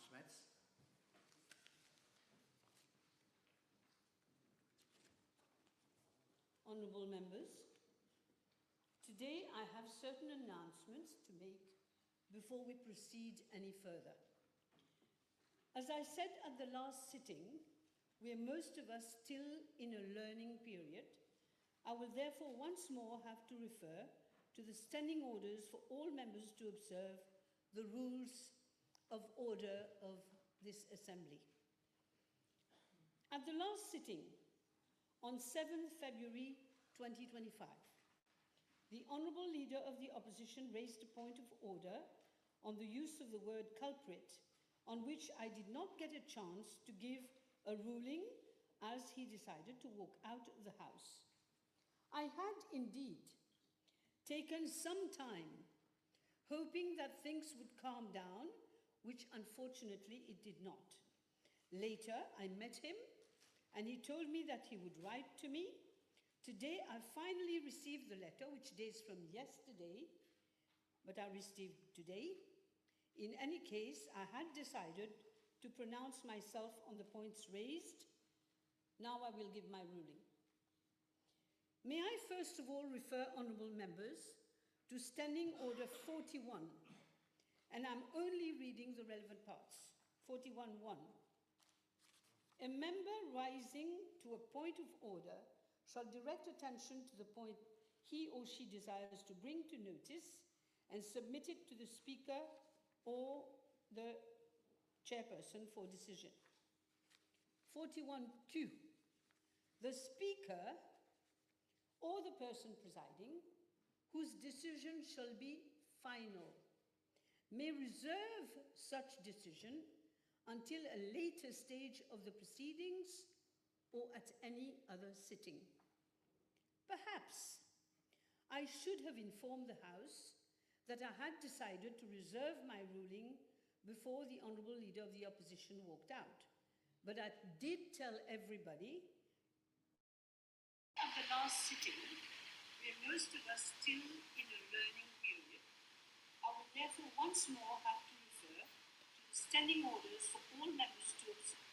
announcements. Honourable members, today I have certain announcements to make before we proceed any further. As I said at the last sitting, where most of us still in a learning period, I will therefore once more have to refer to the standing orders for all members to observe the rules of order of this Assembly. At the last sitting, on 7th February 2025, the Honourable Leader of the Opposition raised a point of order on the use of the word culprit, on which I did not get a chance to give a ruling as he decided to walk out of the House. I had indeed taken some time, hoping that things would calm down, which unfortunately it did not. Later, I met him and he told me that he would write to me. Today, I finally received the letter, which dates from yesterday, but I received today. In any case, I had decided to pronounce myself on the points raised. Now I will give my ruling. May I first of all refer honourable members to Standing Order 41, and I'm only reading the relevant parts. 41.1. A member rising to a point of order shall direct attention to the point he or she desires to bring to notice and submit it to the Speaker or the Chairperson for decision. 41.2. The Speaker or the person presiding, whose decision shall be final, may reserve such decision until a later stage of the proceedings or at any other sitting. Perhaps I should have informed the House that I had decided to reserve my ruling before the Honourable Leader of the Opposition walked out. But I did tell everybody at the last sitting, where most of us still in a learning period, I will therefore once more have to refer to the standing orders for all members to observe.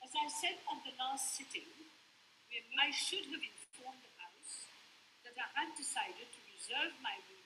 As I said at the last sitting, where I should have informed the House that I had decided to reserve my ruling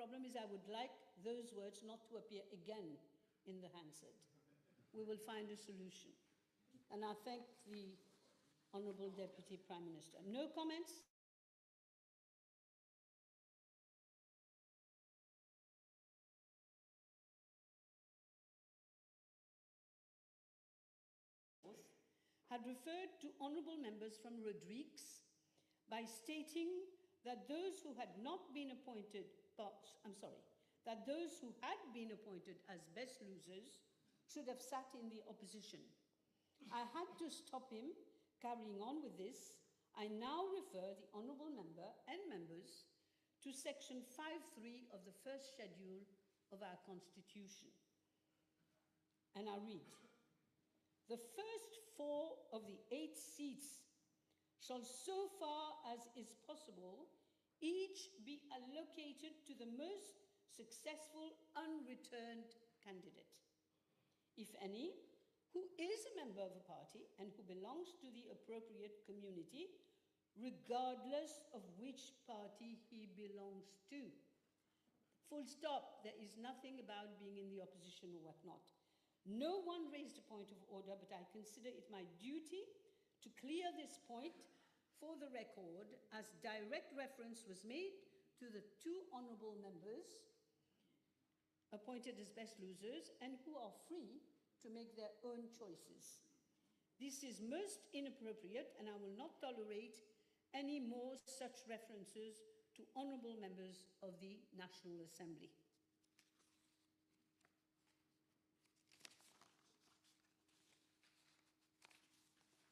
The problem is I would like those words not to appear again in the Hansard. We will find a solution. And I thank the Honourable Deputy Prime Minister. No comments? Had referred to honourable members from Rodrigues by stating that those who had not been appointed, that those who had been appointed as best losers should have sat in the opposition. I had to stop him carrying on with this. I now refer the honourable member and members to section 5.3 of the first schedule of our Constitution. And I read, the first 4 of the 8 seats shall, so far as is possible, each be allocated to the most successful unreturned candidate, if any, who is a member of a party and who belongs to the appropriate community, regardless of which party he belongs to. Full stop. There is nothing about being in the opposition or whatnot. No one raised a point of order, but I consider it my duty to clear this point for the record, as direct reference was made to the two honourable members appointed as best losers and who are free to make their own choices. This is most inappropriate, and I will not tolerate any more such references to honourable members of the National Assembly.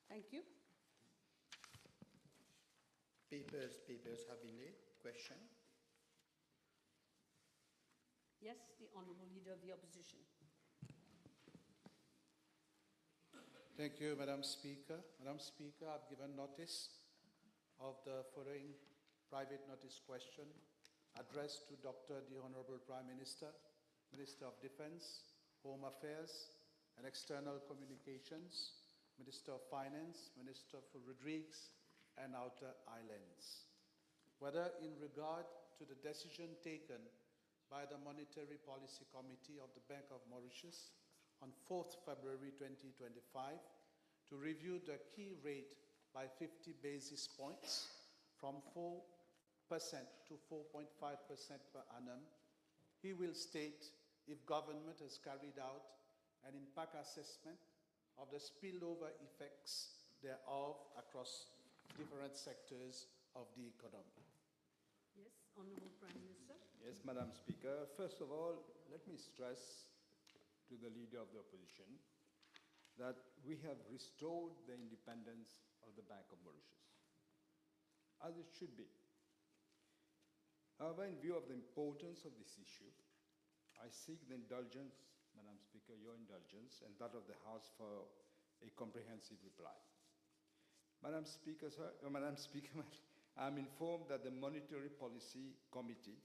Thank you. Papers have been laid. Question? Yes, the Honourable Leader of the Opposition. Thank you, Madam Speaker. Madam Speaker, I've given notice of the following private notice question addressed to Dr. the Honourable Prime Minister, Minister of Defence, Home Affairs and External Communications, Minister of Finance, Minister for Rodrigues and Outer Islands, whether in regard to the decision taken by the Monetary Policy Committee of the Bank of Mauritius on 4th February 2025 to review the key rate by 50 basis points from 4% to 4.5% per annum. He will state if government has carried out an impact assessment of the spillover effects thereof across different sectors of the economy. Yes, Honourable Prime Minister. Yes, Madam Speaker. First of all, let me stress to the Leader of the Opposition that we have restored the independence of the Bank of Mauritius, as it should be. However, in view of the importance of this issue, I seek the indulgence, Madam Speaker, your indulgence, and that of the House for a comprehensive reply. Madam Speaker, I'm informed that the Monetary Policy Committee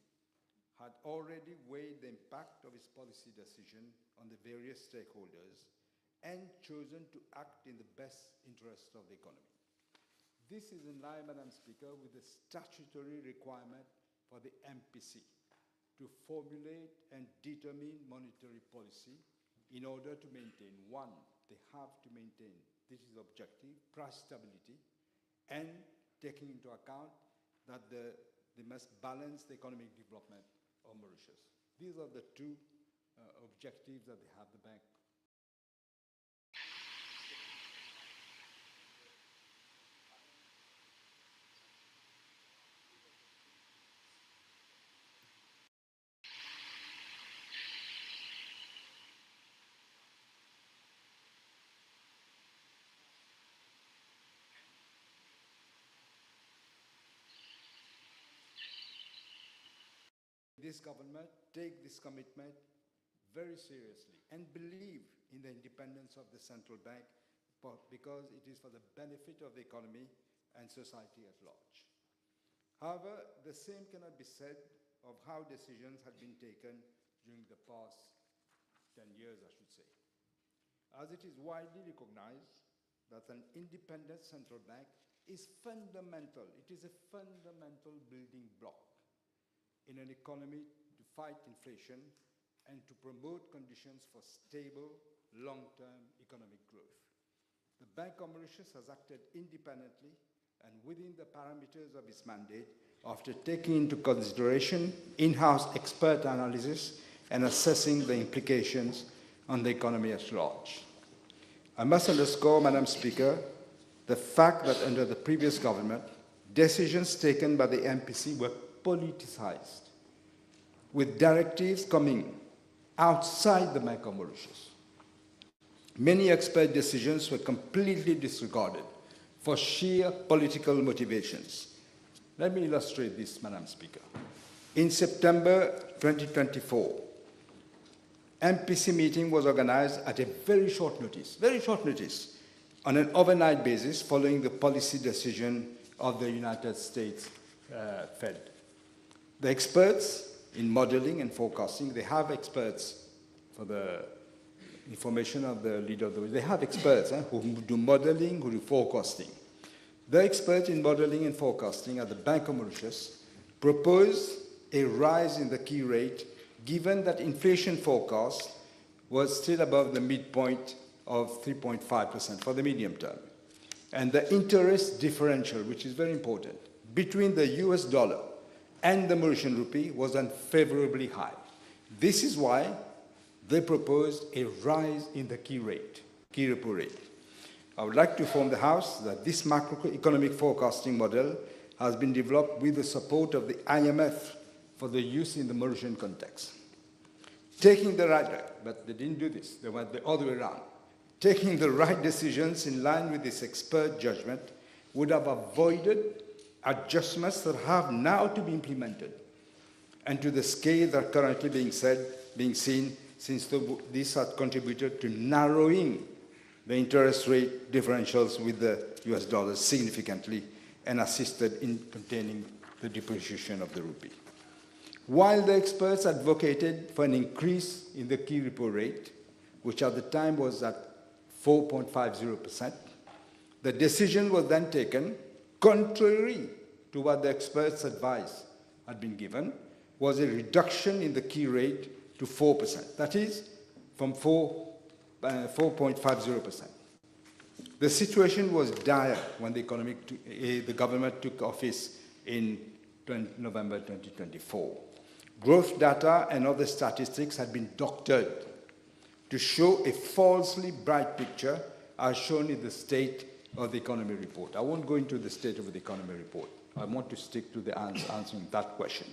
had already weighed the impact of its policy decision on the various stakeholders and chosen to act in the best interest of the economy. This is in line, Madam Speaker, with the statutory requirement for the MPC to formulate and determine monetary policy in order to maintain, one, they have to maintain, this is objective, price stability, and taking into account that they must balance the economic development of Mauritius. These are the two objectives that they have, the bank. This government take this commitment very seriously and believe in the independence of the central bank because it is for the benefit of the economy and society at large. However, the same cannot be said of how decisions have been taken during the past 10 years, I should say. As it is widely recognized that an independent central bank is fundamental, it is a fundamental building block in an economy to fight inflation and to promote conditions for stable, long-term economic growth. The Bank of Mauritius has acted independently and within the parameters of its mandate after taking into consideration in-house expert analysis and assessing the implications on the economy at large. I must underscore, Madam Speaker, the fact that under the previous government, decisions taken by the MPC were politicized, with directives coming outside the Bank of Mauritius. Many expert decisions were completely disregarded for sheer political motivations. Let me illustrate this, Madam Speaker. In September 2024, MPC meeting was organized at a very short notice, on an overnight basis following the policy decision of the United States Fed. The experts in modeling and forecasting, they have experts for the information of the leader of the world. They have experts who do modeling, who do forecasting. The experts in modeling and forecasting at the Bank of Mauritius proposed a rise in the key rate given that inflation forecast was still above the midpoint of 3.5% for the medium term. And the interest differential, which is very important, between the US dollar and the Mauritian rupee was unfavorably high. This is why they proposed a rise in the key repo rate. I would like to inform the House that this macroeconomic forecasting model has been developed with the support of the IMF for the use in the Mauritian context. Taking the right, but they didn't do this, they went the other way around. Taking the right decisions in line with this expert judgment would have avoided adjustments that have now to be implemented and to the scale that are currently being seen, since this has contributed to narrowing the interest rate differentials with the US dollar significantly and assisted in containing the depreciation of the rupee. While the experts advocated for an increase in the key repo rate, which at the time was at 4.50%, the decision was then taken contrary to what the experts' advice had been given, was a reduction in the key rate to 4%. That is, from 4.50%. The situation was dire when the government took office in November 2024. Growth data and other statistics had been doctored to show a falsely bright picture as shown in the State of the Economy report. I won't go into the State of the Economy report. I want to stick to the answering that question.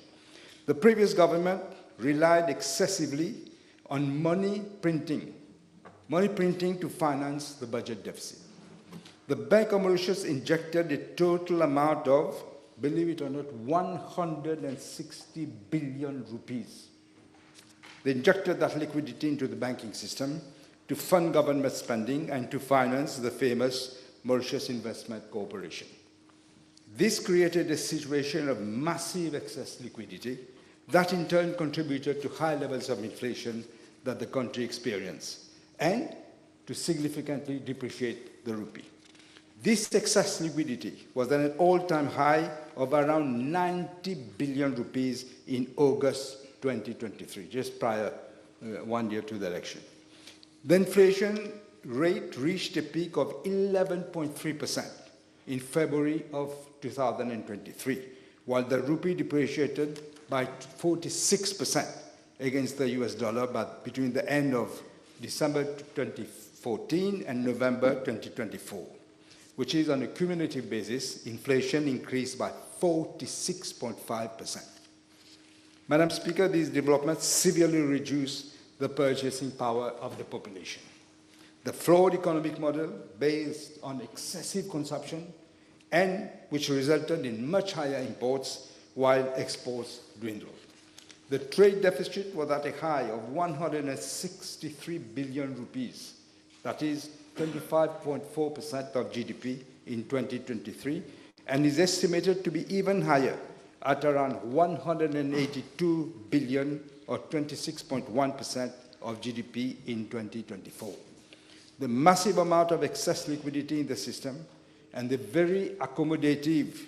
The previous government relied excessively on money printing to finance the budget deficit. The Bank of Mauritius injected a total amount of, believe it or not, 160 billion rupees. They injected that liquidity into the banking system to fund government spending and to finance the famous Mauritius Investment Corporation. This created a situation of massive excess liquidity that in turn contributed to high levels of inflation that the country experienced and to significantly depreciate the rupee. This excess liquidity was at an all-time high of around 90 billion rupees in August 2023, just prior 1 year to the election. The inflation rate reached a peak of 11.3% in February of 2023, while the rupee depreciated by 46% against the US dollar between the end of December 2014 and November 2024, which is on a cumulative basis, inflation increased by 46.5%. Madam Speaker, these developments severely reduce the purchasing power of the population. The flawed economic model based on excessive consumption and which resulted in much higher imports while exports dwindled. The trade deficit was at a high of 163 billion rupees, that is 25.4% of GDP in 2023, and is estimated to be even higher at around 182 billion or 26.1% of GDP in 2024. The massive amount of excess liquidity in the system and the very accommodative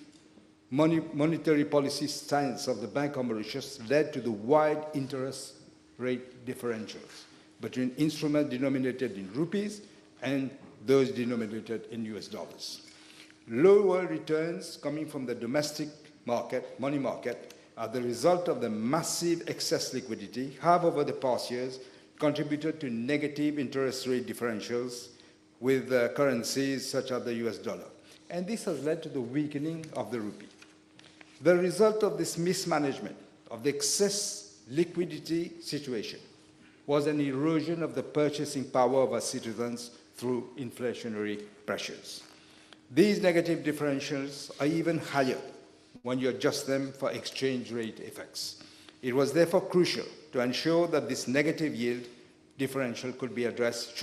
monetary policy stance of the Bank of Mauritius led to the wide interest rate differentials between instruments denominated in rupees and those denominated in US dollars. Lower returns coming from the domestic market, money market, as the result of the massive excess liquidity have over the past years contributed to negative interest rate differentials with currencies such as the US dollar. And this has led to the weakening of the rupee. The result of this mismanagement of the excess liquidity situation was an erosion of the purchasing power of our citizens through inflationary pressures. These negative differentials are even higher when you adjust them for exchange rate effects. It was therefore crucial to ensure that this negative yield differential should be addressed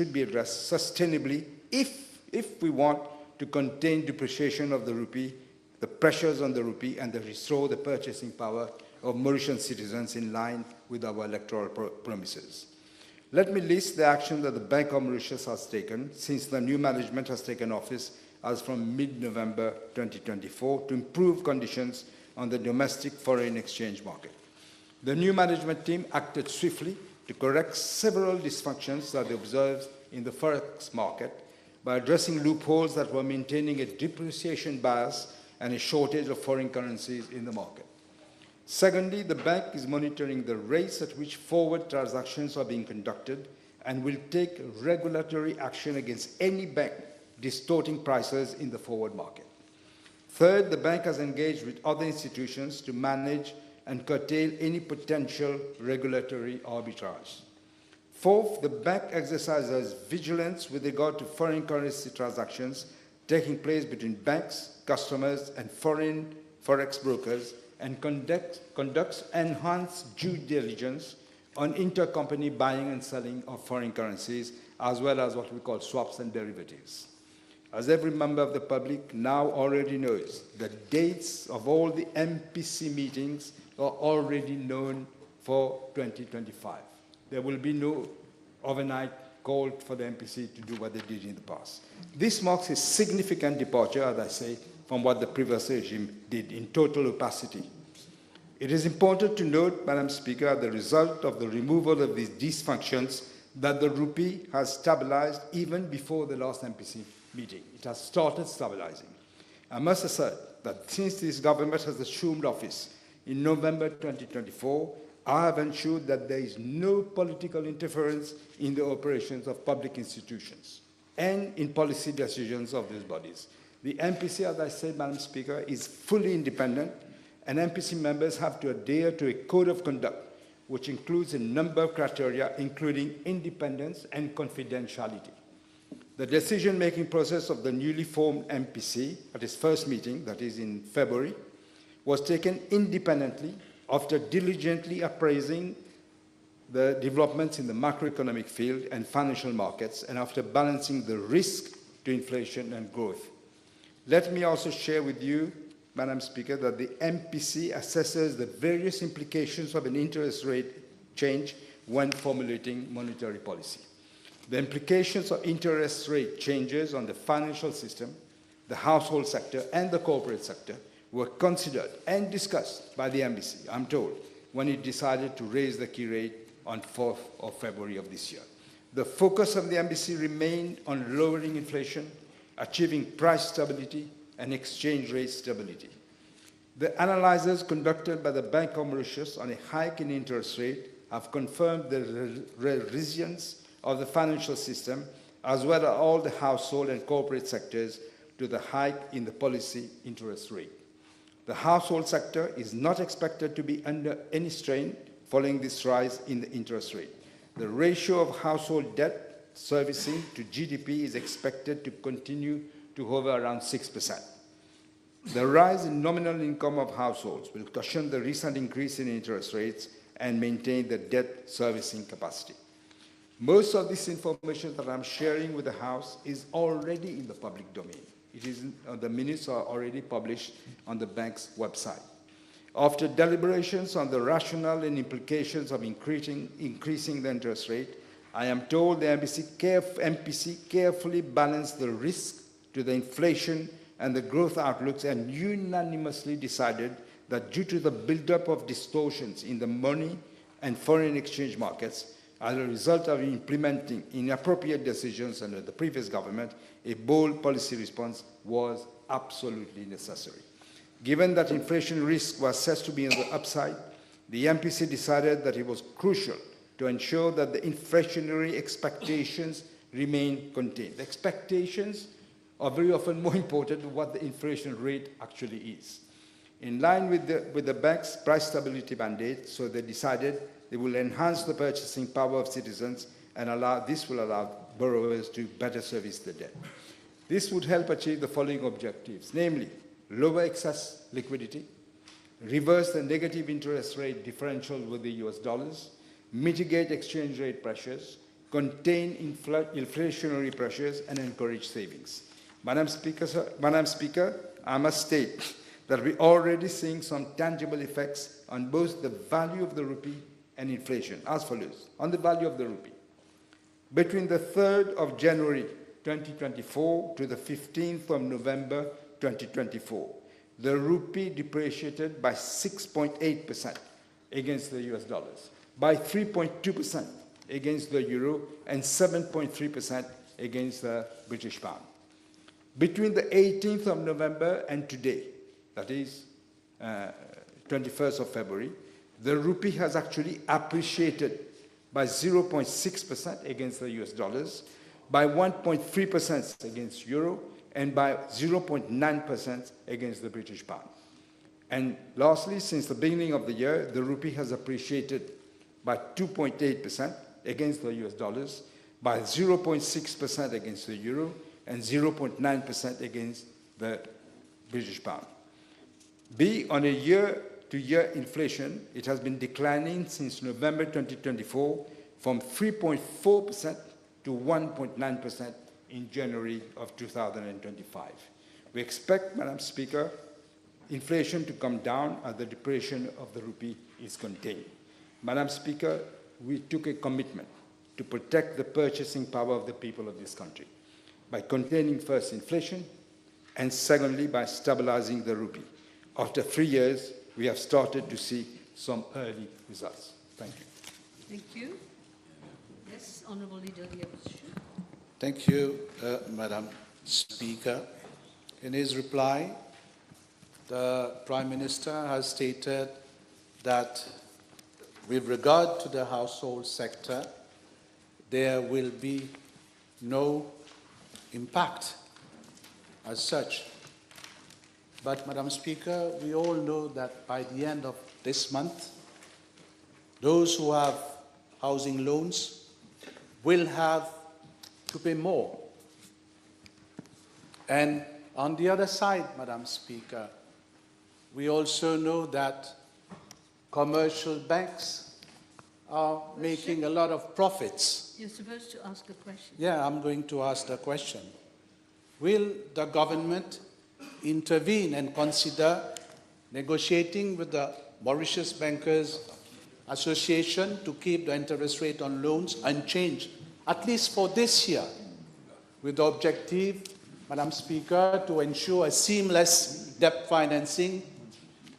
sustainably if we want to contain depreciation of the rupee, the the pressures on the rupee and restore the purchasing power of Mauritian citizens in line with our electoral promises. Let me list the action that the Bank of Mauritius has taken since the new management has taken office as from mid-November 2024 to improve conditions on the domestic foreign exchange market. The new management team acted swiftly to correct several dysfunctions that they observed in the forex market by addressing loopholes that were maintaining a depreciation bias and a shortage of foreign currencies in the market. Secondly, the bank is monitoring the rates at which forward transactions are being conducted and will take regulatory action against any bank distorting prices in the forward market. Third, the bank has engaged with other institutions to manage and curtail any potential regulatory arbitrage. Fourth, the bank exercises vigilance with regard to foreign currency transactions taking place between banks, customers, and foreign forex brokers, and conducts enhanced due diligence on intercompany buying and selling of foreign currencies, as well as what we call swaps and derivatives. As every member of the public now already knows, the dates of all the MPC meetings are already known for 2025. There will be no overnight call for the MPC to do what they did in the past. This marks a significant departure, as I say, from what the previous regime did in total opacity. It is important to note, Madam Speaker, as the result of the removal of these dysfunctions, that the rupee has stabilized even before the last MPC meeting. It has started stabilizing. I must assert that since this government has assumed office in November 2024, I have ensured that there is no political interference in the operations of public institutions and in policy decisions of these bodies. The MPC, as I said, Madam Speaker, is fully independent, and MPC members have to adhere to a code of conduct, which includes a number of criteria, including independence and confidentiality. The decision-making process of the newly formed MPC at its first meeting, that is in February, was taken independently after diligently appraising the developments in the macroeconomic field and financial markets, and after balancing the risk to inflation and growth. Let me also share with you, Madam Speaker, that the MPC assesses the various implications of an interest rate change when formulating monetary policy. The implications of interest rate changes on the financial system, the household sector, and the corporate sector were considered and discussed by the MPC, I'm told, when it decided to raise the key rate on 4th of February of this year. The focus of the MPC remained on lowering inflation, achieving price stability, and exchange rate stability. The analyses conducted by the Bank of Mauritius on a hike in interest rate have confirmed the resilience of the financial system, as well as all the household and corporate sectors, to the hike in the policy interest rate. The household sector is not expected to be under any strain following this rise in the interest rate. The ratio of household debt servicing to GDP is expected to continue to hover around 6%. The rise in nominal income of households will cushion the recent increase in interest rates and maintain the debt servicing capacity. Most of this information that I'm sharing with the House is already in the public domain. The minutes are already published on the bank's website. After deliberations on the rationale and implications of increasing the interest rate, I am told the MPC carefully balanced the risk to the inflation and the growth outlooks and unanimously decided that due to the buildup of distortions in the money and foreign exchange markets, as a result of implementing inappropriate decisions under the previous government, a bold policy response was absolutely necessary. Given that inflation risk was set to be on the upside, the MPC decided that it was crucial to ensure that the inflationary expectations remain contained. The expectations are very often more important than what the inflation rate actually is. In line with the bank's price stability mandate, so they decided they will enhance the purchasing power of citizens and this will allow borrowers to better service the debt. This would help achieve the following objectives, namely, lower excess liquidity, reverse the negative interest rate differential with the US dollars, mitigate exchange rate pressures, contain inflationary pressures, and encourage savings. Madam Speaker, I must state that we're already seeing some tangible effects on both the value of the rupee and inflation, as follows. On the value of the rupee, between the 3rd of January 2024 to the 15th of November 2024, the rupee depreciated by 6.8% against the US dollars, by 3.2% against the euro, and 7.3% against the British pound. Between the 18th of November and today, that is 21st of February, the rupee has actually appreciated by 0.6% against the US dollars, by 1.3% against euro, and by 0.9% against the British pound. And lastly, since the beginning of the year, the rupee has appreciated by 2.8% against the US dollars, by 0.6% against the euro, and 0.9% against the British pound. On a year-to-year inflation, it has been declining since November 2024 from 3.4% to 1.9% in January of 2025. We expect, Madam Speaker, inflation to come down as the depreciation of the rupee is contained. Madam Speaker, we took a commitment to protect the purchasing power of the people of this country by containing first inflation and secondly by stabilizing the rupee. After 3 years, we have started to see some early results. Thank you. Thank you. Yes, Honourable Leader of the Opposition. Thank you, Madam Speaker. In his reply, the Prime Minister has stated that with regard to the household sector, there will be no impact as such. But, Madam Speaker, we all know that by the end of this month, those who have housing loans will have to pay more. And on the other side, Madam Speaker, we also know that commercial banks are making a lot of profits. You're supposed to ask a question. Yeah, I'm going to ask the question. Will the government intervene and consider negotiating with the Mauritius Bankers Association to keep the interest rate on loans unchanged, at least for this year, with the objective, Madam Speaker, to ensure a seamless debt financing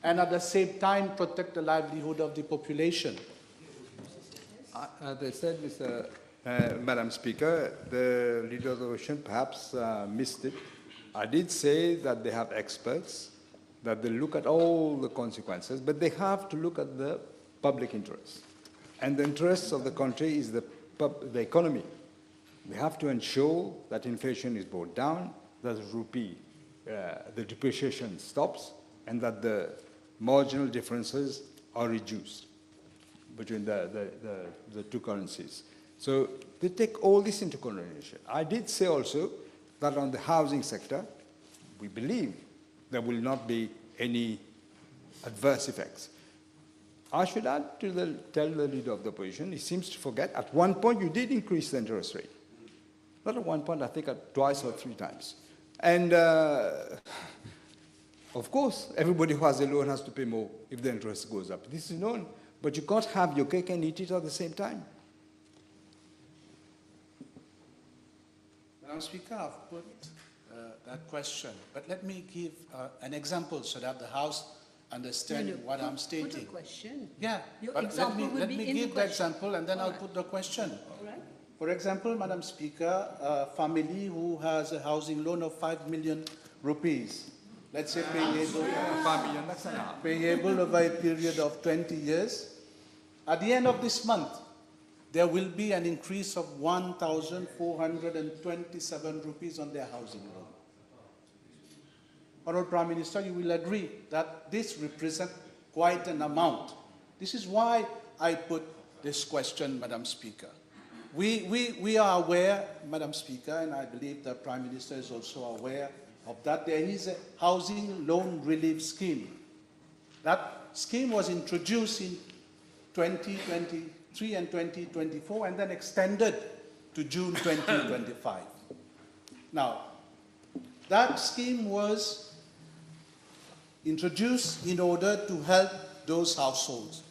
and at the same time protect the livelihood of the population? As I said, Madam Speaker, the Leader of the Opposition perhaps missed it. I did say that they have experts, that they look at all the consequences, but they have to look at the public interest. And the interests of the country is the economy. We have to ensure that inflation is brought down, that the rupee, the depreciation stops, and that the marginal differences are reduced between the two currencies. So they take all this into consideration. I did say also that on the housing sector, we believe there will not be any adverse effects. I should add to tell the Leader of the Opposition, he seems to forget, at one point you did increase the interest rate. Not at one point, I think at twice or 3 times. And of course, everybody who has a loan has to pay more if the interest goes up. This is known, but you can't have your cake and eat it at the same time. Madam Speaker, I've put that question, but let me give an example so that the House understands what I'm stating. Put a question. Yeah, Your but example will let be me in the give the question. example and then All I'll right. put the question. All right. For example, Madam Speaker, a family who has a housing loan of 5 million rupees, let's say payable over a period of 20 years, at the end of this month, there will be an increase of 1,427 rupees on their housing loan. Honourable Prime Minister, you will agree that this represents quite an amount. This is why I put this question, Madam Speaker. We are aware, Madam Speaker, and I believe the Prime Minister is also aware of that there is a housing loan relief scheme. That scheme was introduced in 2023 and 2024 and then extended to June 2025. Now, that scheme was introduced in order to help those households.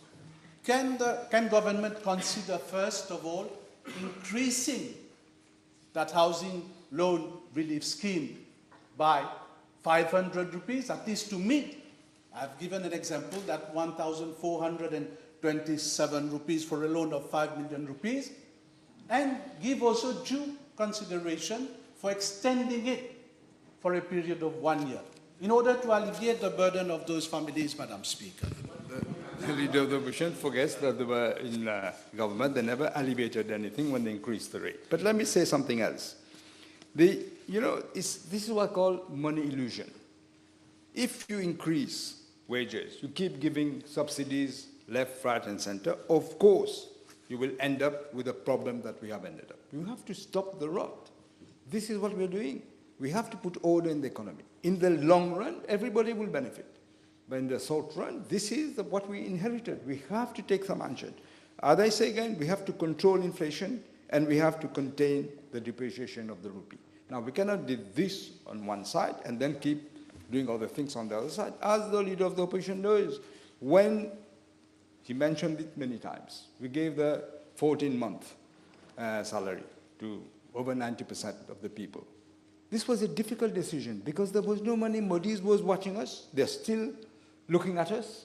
Can government consider, first of all, increasing that housing loan relief scheme by 500 rupees, at least to meet? I've given an example that 1,427 rupees for a loan of 5 million rupees, and give also due consideration for extending it for a period of 1 year, in order to alleviate the burden of those families, Madam Speaker. The leader of the opposition forgets that they were in government. They never alleviated anything when they increased the rate. But let me say something else. This is what I call money illusion. If you increase wages, you keep giving subsidies left, right, and center, of course, you will end up with a problem that we have ended up. You have to stop the rot. This is what we're doing. We have to put order in the economy. In the long run, everybody will benefit. But in the short run, this is what we inherited. We have to take some action. As I say again, we have to control inflation and we have to contain the depreciation of the rupee. Now, we cannot do this on one side and then keep doing other things on the other side. As the leader of the opposition knows, when he mentioned it many times, we gave the 14-month salary to over 90% of the people. This was a difficult decision because there was no money. Modi was watching us. They're still looking at us.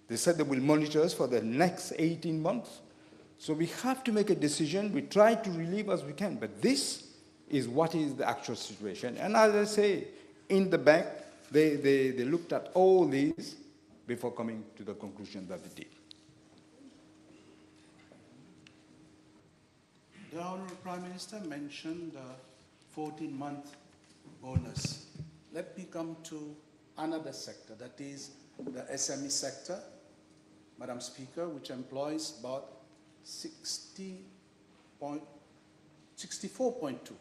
They said they will monitor us for the next 18 months. So we have to make a decision. We try to relieve as we can. But this is what is the actual situation. And as I say, in the bank, they looked at all these before coming to the conclusion that they did. The Honourable Prime Minister mentioned the 14-month bonus. Let me come to another sector, that is the SME sector, Madam Speaker, which employs about 64.2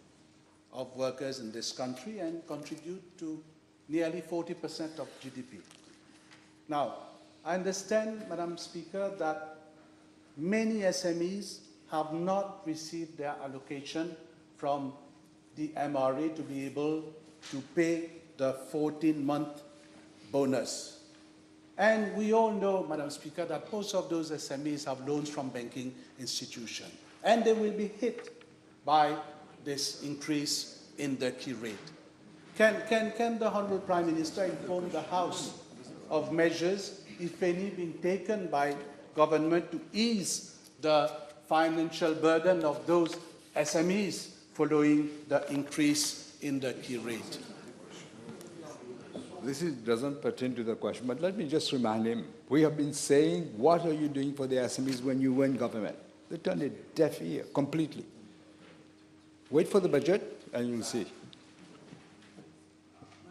of workers in this country and contribute to nearly 40% of GDP. Now, I understand, Madam Speaker, that many SMEs have not received their allocation from the MRA to be able to pay the 14-month bonus. And we all know, Madam Speaker, that most of those SMEs have loans from banking institutions, and they will be hit by this increase in the key rate. Can the Honourable Prime Minister inform the House of measures, if any, being taken by government to ease the financial burden of those SMEs following the increase in the key rate? This doesn't pertain to the question, but let me just remind him. We have been saying, what are you doing for the SMEs when you were in government? They turned a deaf ear completely. Wait for the budget and you'll see.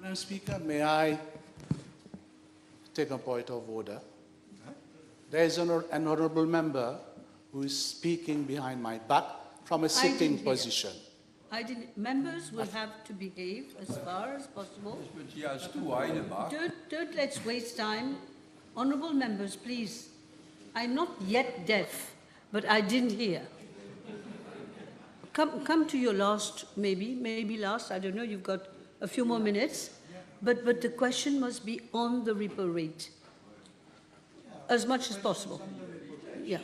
Madam Speaker, may I take a point of order? There is an honourable member who is speaking behind my back from a sitting position. Members will have to behave as far as possible. Don't let's waste time. Honourable members, please. I'm not yet deaf, but I didn't hear. Come to your last, maybe last, I don't know, you've got a few more minutes. But the question must be on the repo rate, as much as possible. Yeah.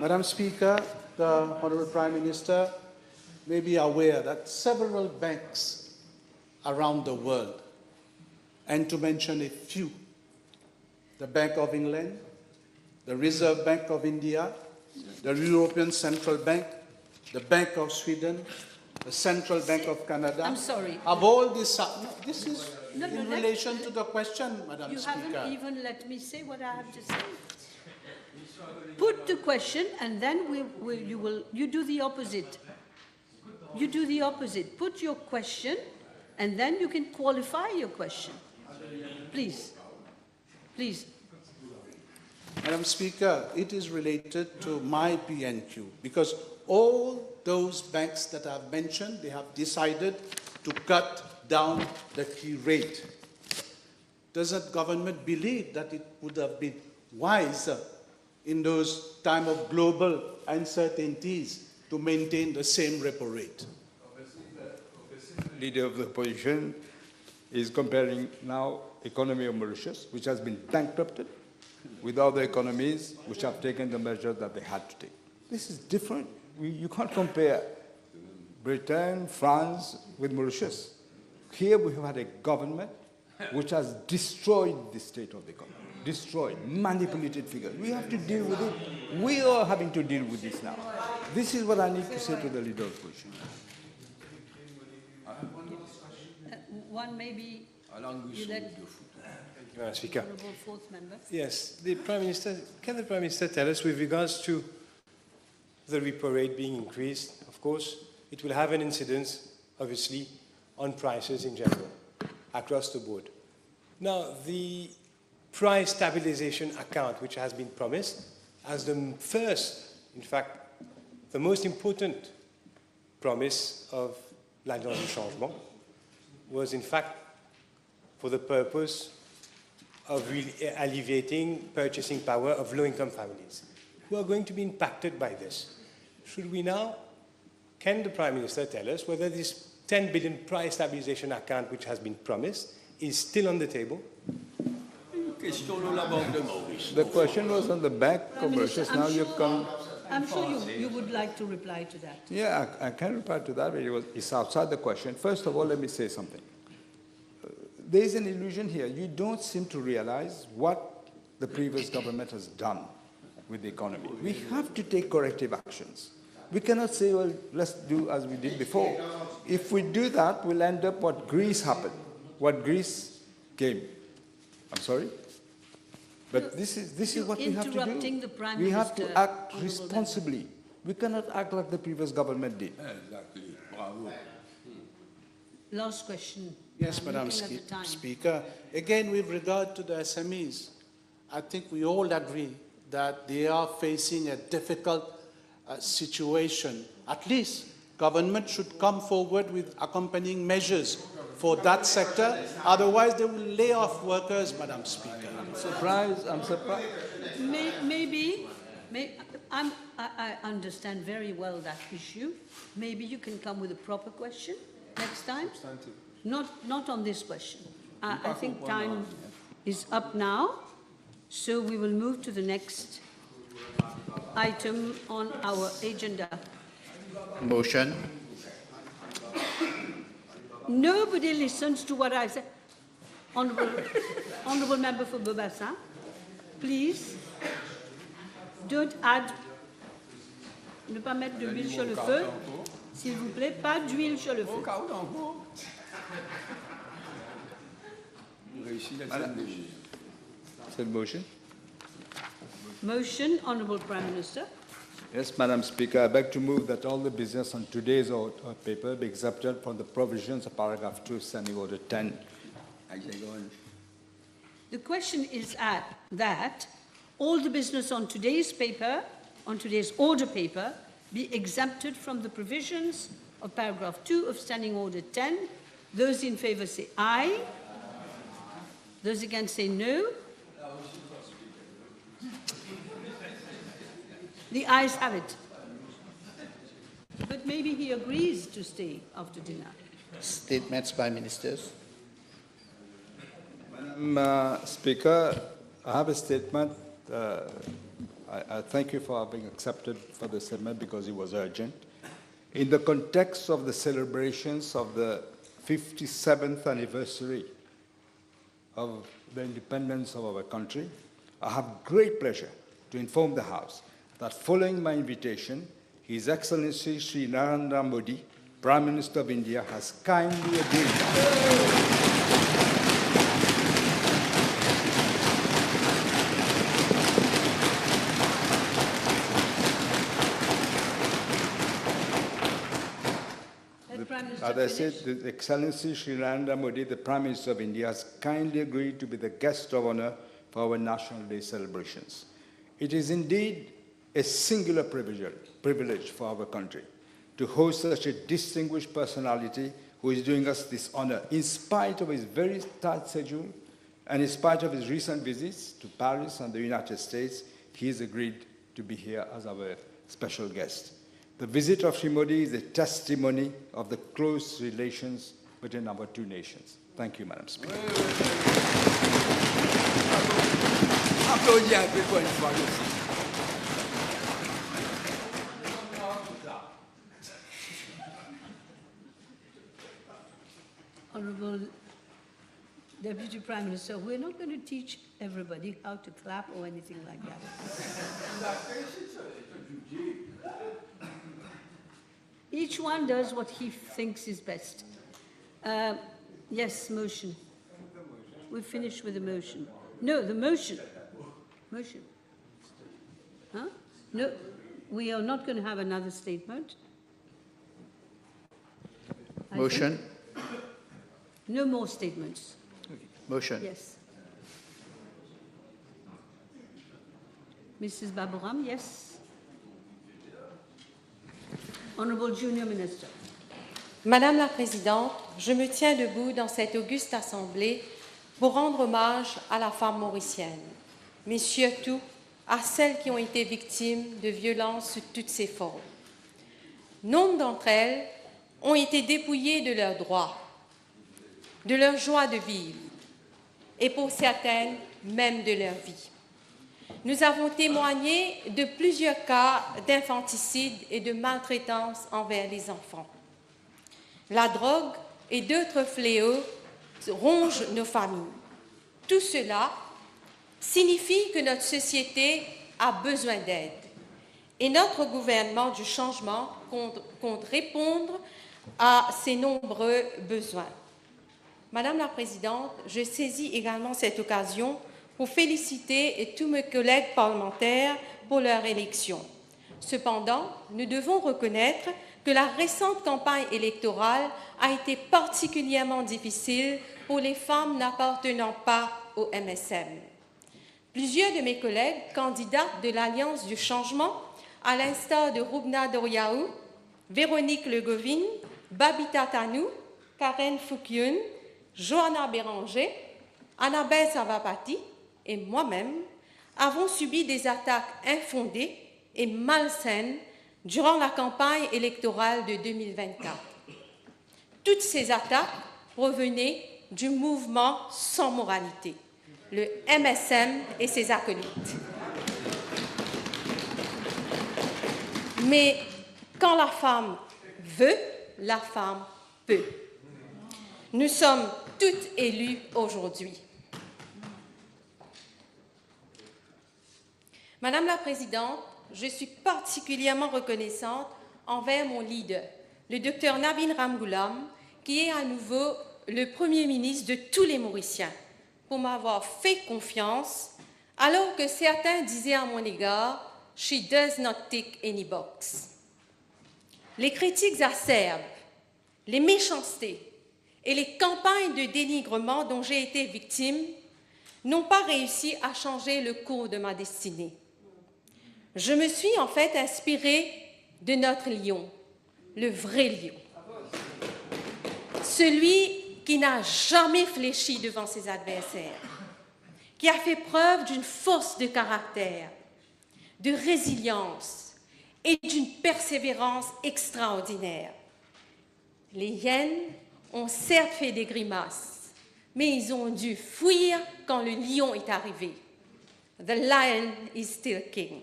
Madam Speaker, the Honourable Prime Minister may be aware that several banks around the world, and to mention a few, the Bank of England, the Reserve Bank of India, the European Central Bank, the Bank of Sweden, the Central Bank of Canada. I'm sorry. Of all this, this is in relation to the question, Madam Speaker. You haven't even let me say what I have to say. Put the question and then you do the opposite. You do the opposite. Put your question and then you can qualify your question. Please. Please. Madam Speaker, it is related to my PNQ because all those banks that I've mentioned, they have decided to cut down the key rate. Doesn't government believe that it would have been wiser in those time of global uncertainties to maintain the same repo rate? Leader of the opposition is comparing now economy of Mauritius, which has been bankrupted, with other economies which have taken the measures that they had to take. This is different. You can't compare Britain, France with Mauritius. Here we have had a government which has destroyed the state of the economy, destroyed, manipulated figures. We have to deal with it. We are having to deal with this now. This is what I need to say to the leader of the opposition. One maybe you let Madam Speaker. Honourable Fourth Member. Yes, the Prime Minister, can the Prime Minister tell us with regards to the repo rate being increased, of course, it will have an incidence, obviously, on prices in general, across the board. Now, the price stabilization account, which has been promised as the first, in fact, the most important promise of l'Alliance du Changement, was in fact for the purpose of really alleviating purchasing power of low-income families who are going to be impacted by this. Should we now, can the Prime Minister tell us whether this 10 billion price stabilization account which has been promised is still on the table? The question was on the Bank of Mauritius. Now you've come. I'm sure you would like to reply to that. Yeah, I can reply to that, but it's outside the question. First of all, let me say something. There is an illusion here. You don't seem to realize what the previous government has done with the economy. We have to take corrective actions. We cannot say, well, let's do as we did before. If we do that, we'll end up what Greece happened, what Greece came. I'm sorry? But this is what we have to do. The Prime We have to Minister, act Honourable responsibly. We cannot act like the previous government did. Last question. Yes, Madam Looking at the time. Speaker. Again, with regard to the SMEs, I think we all agree that they are facing a difficult situation. At least government should come forward with accompanying measures for that sector. Otherwise, they will lay off workers, Madam Speaker. I'm surprised. I understand very well that issue. Maybe you can come with a proper question next time. Not on this question. I think time is up now, so we will move to the next item on our agenda. Motion. Nobody listens to what I say. Honourable Member for Bobassin, please don't add, ne pas mettre de l'huile sur le feu, s'il vous plaît, pas d'huile sur le feu. Said motion? Motion, Honourable Prime Minister. Yes, Madam Speaker, I beg to move that all the business on today's paper be exempted from the provisions of paragraph 2, Standing Order 10. The question is that all the business on today's paper, on today's order paper, be exempted from the provisions of paragraph 2 of Standing Order 10. Those in favour say aye. Those against say no. The ayes have it. But maybe he agrees to stay after dinner. Statements by ministers. Madam Speaker, I have a statement. I thank you for having accepted for the statement because it was urgent. In the context of the celebrations of the 57th anniversary of the independence of our country, I have great pleasure to inform the House that following my invitation, His Excellency Sri Narendra Modi, Prime Minister of India, has kindly agreed As I said, His Excellency Sri Narendra Modi, the Prime Minister of India, has kindly agreed to be the guest of honor for our National Day celebrations. It is indeed a singular privilege for our country to host such a distinguished personality who is doing us this honor. In spite of his very tight schedule and in spite of his recent visits to Paris and the United States, he has agreed to be here as our special guest. The visit of Sri Modi is a testimony of the close relations between our two nations. Thank you, Madam Speaker. Applaudis un peu pour une fois aussi. Honorable Deputy Prime Minister, we're not going to teach everybody how to clap or anything like that. Each one does what he thinks is best. Yes, motion. We've finished with the motion. No, the motion. Motion. Huh? No, we are not going to have another statement. Motion. No more statements. Motion. Yes. Mrs. Baburam, yes. Honorable Junior Minister. Madame la Présidente, je me tiens debout dans cette auguste Assemblée pour rendre hommage à la femme mauricienne, mais surtout à celles qui ont été victimes de violences sous toutes ses formes. Nombre d'entre elles ont été dépouillées de leurs droits, de leur joie de vivre, et pour certaines, même de leur vie. Nous avons témoigné de plusieurs cas d'infanticide et de maltraitance envers les enfants. La drogue et d'autres fléaux rongent nos familles. Tout cela signifie que notre société a besoin d'aide et notre gouvernement du changement compte répondre à ces nombreux besoins. Madame la Présidente, je saisis également cette occasion pour féliciter tous mes collègues parlementaires pour leur élection. Cependant, nous devons reconnaître que la récente campagne électorale a été particulièrement difficile pour les femmes n'appartenant pas au MSM. Plusieurs de mes collègues, candidates de l'Alliance du changement, à l'instar de Rubna Doriaou, Véronique Legovine, Babita Tanou, Karen Foukyun, Johanna Béranger, Annabelle Savapati et moi-même avons subi des attaques infondées et malsaines durant la campagne électorale de 2024. Toutes ces attaques provenaient du mouvement sans moralité, le MSM et ses acolytes. Mais quand la femme veut, la femme peut. Nous sommes toutes élues aujourd'hui. Madame la Présidente, je suis particulièrement reconnaissante envers mon leader, le Dr Navin Ramgoolam, qui est à nouveau le Premier ministre de tous les Mauriciens, pour m'avoir fait confiance, alors que certains disaient à mon égard « She does not tick any box ». Les critiques acerbes, les méchancetés et les campagnes de dénigrement dont j'ai été victime n'ont pas réussi à changer le cours de ma destinée. Je me suis en fait inspirée de notre lion, le vrai lion. Celui qui n'a jamais fléchi devant ses adversaires, qui a fait preuve d'une force de caractère, de résilience et d'une persévérance extraordinaire. Les hyènes ont certes fait des grimaces, mais ils ont dû fuir quand le lion est arrivé. The lion is still king.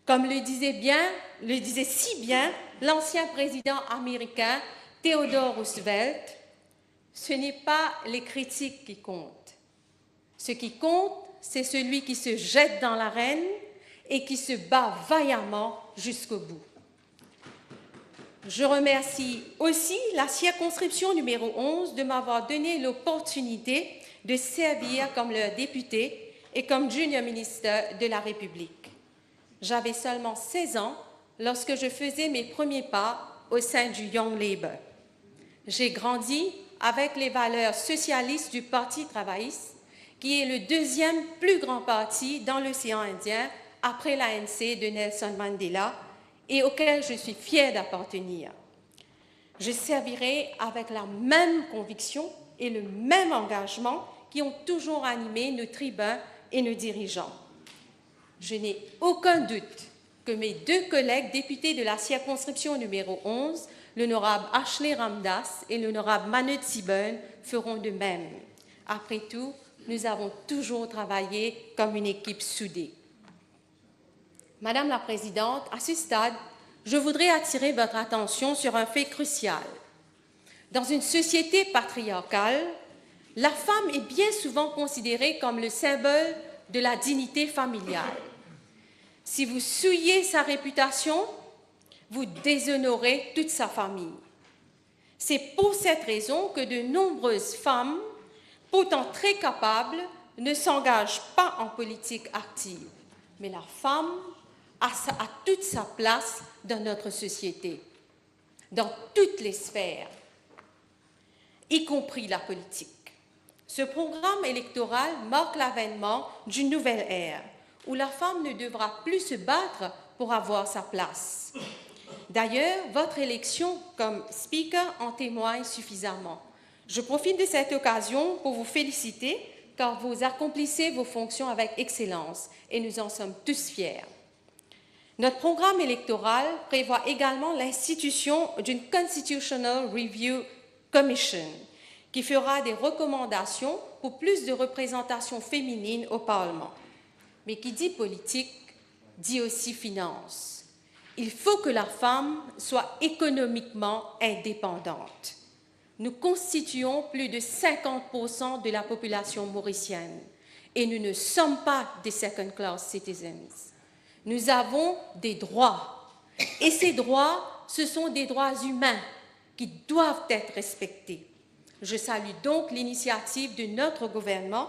Comme le disait si bien l'ancien président américain Theodore Roosevelt, ce n'est pas les critiques qui comptent. Ce qui compte, c'est celui qui se jette dans l'arène et qui se bat vaillamment jusqu'au bout. Je remercie aussi la circonscription numéro 11 de m'avoir donné l'opportunité de servir comme leur député et comme junior ministre de la République. J'avais seulement 16 ans lorsque je faisais mes premiers pas au sein du Young Labour. J'ai grandi avec les valeurs socialistes du Parti travailliste, qui est le deuxième plus grand parti dans l'océan Indien après l'ANC de Nelson Mandela et auquel je suis fière d'appartenir. Je servirai avec la même conviction et le même engagement qui ont toujours animé nos tribuns et nos dirigeants. Je n'ai aucun doute que mes deux collègues députés de la circonscription numéro 11, l'honorable Ashley Ramdas et l'honorable Manut Siburn, feront de même. Après tout, nous avons toujours travaillé comme une équipe soudée. Madame la Présidente, à ce stade, je voudrais attirer votre attention sur un fait crucial. Dans une société patriarcale, la femme est bien souvent considérée comme le symbole de la dignité familiale. Si vous souillez sa réputation, vous déshonorez toute sa famille. C'est pour cette raison que de nombreuses femmes, pourtant très capables, ne s'engagent pas en politique active. Mais la femme a toute sa place dans notre société, dans toutes les sphères, y compris la politique. Ce programme électoral marque l'avènement d'une nouvelle ère où la femme ne devra plus se battre pour avoir sa place. D'ailleurs, votre élection comme speaker en témoigne suffisamment. Je profite de cette occasion pour vous féliciter car vous accomplissez vos fonctions avec excellence et nous en sommes tous fiers. Notre programme électoral prévoit également l'institution d'une Constitutional Review Commission qui fera des recommandations pour plus de représentation féminine au Parlement. Mais qui dit politique, dit aussi finance. Il faut que la femme soit économiquement indépendante. Nous constituons plus de 50% de la population mauricienne et nous ne sommes pas des second-class citizens. Nous avons des droits et ces droits, ce sont des droits humains qui doivent être respectés. Je salue donc l'initiative de notre gouvernement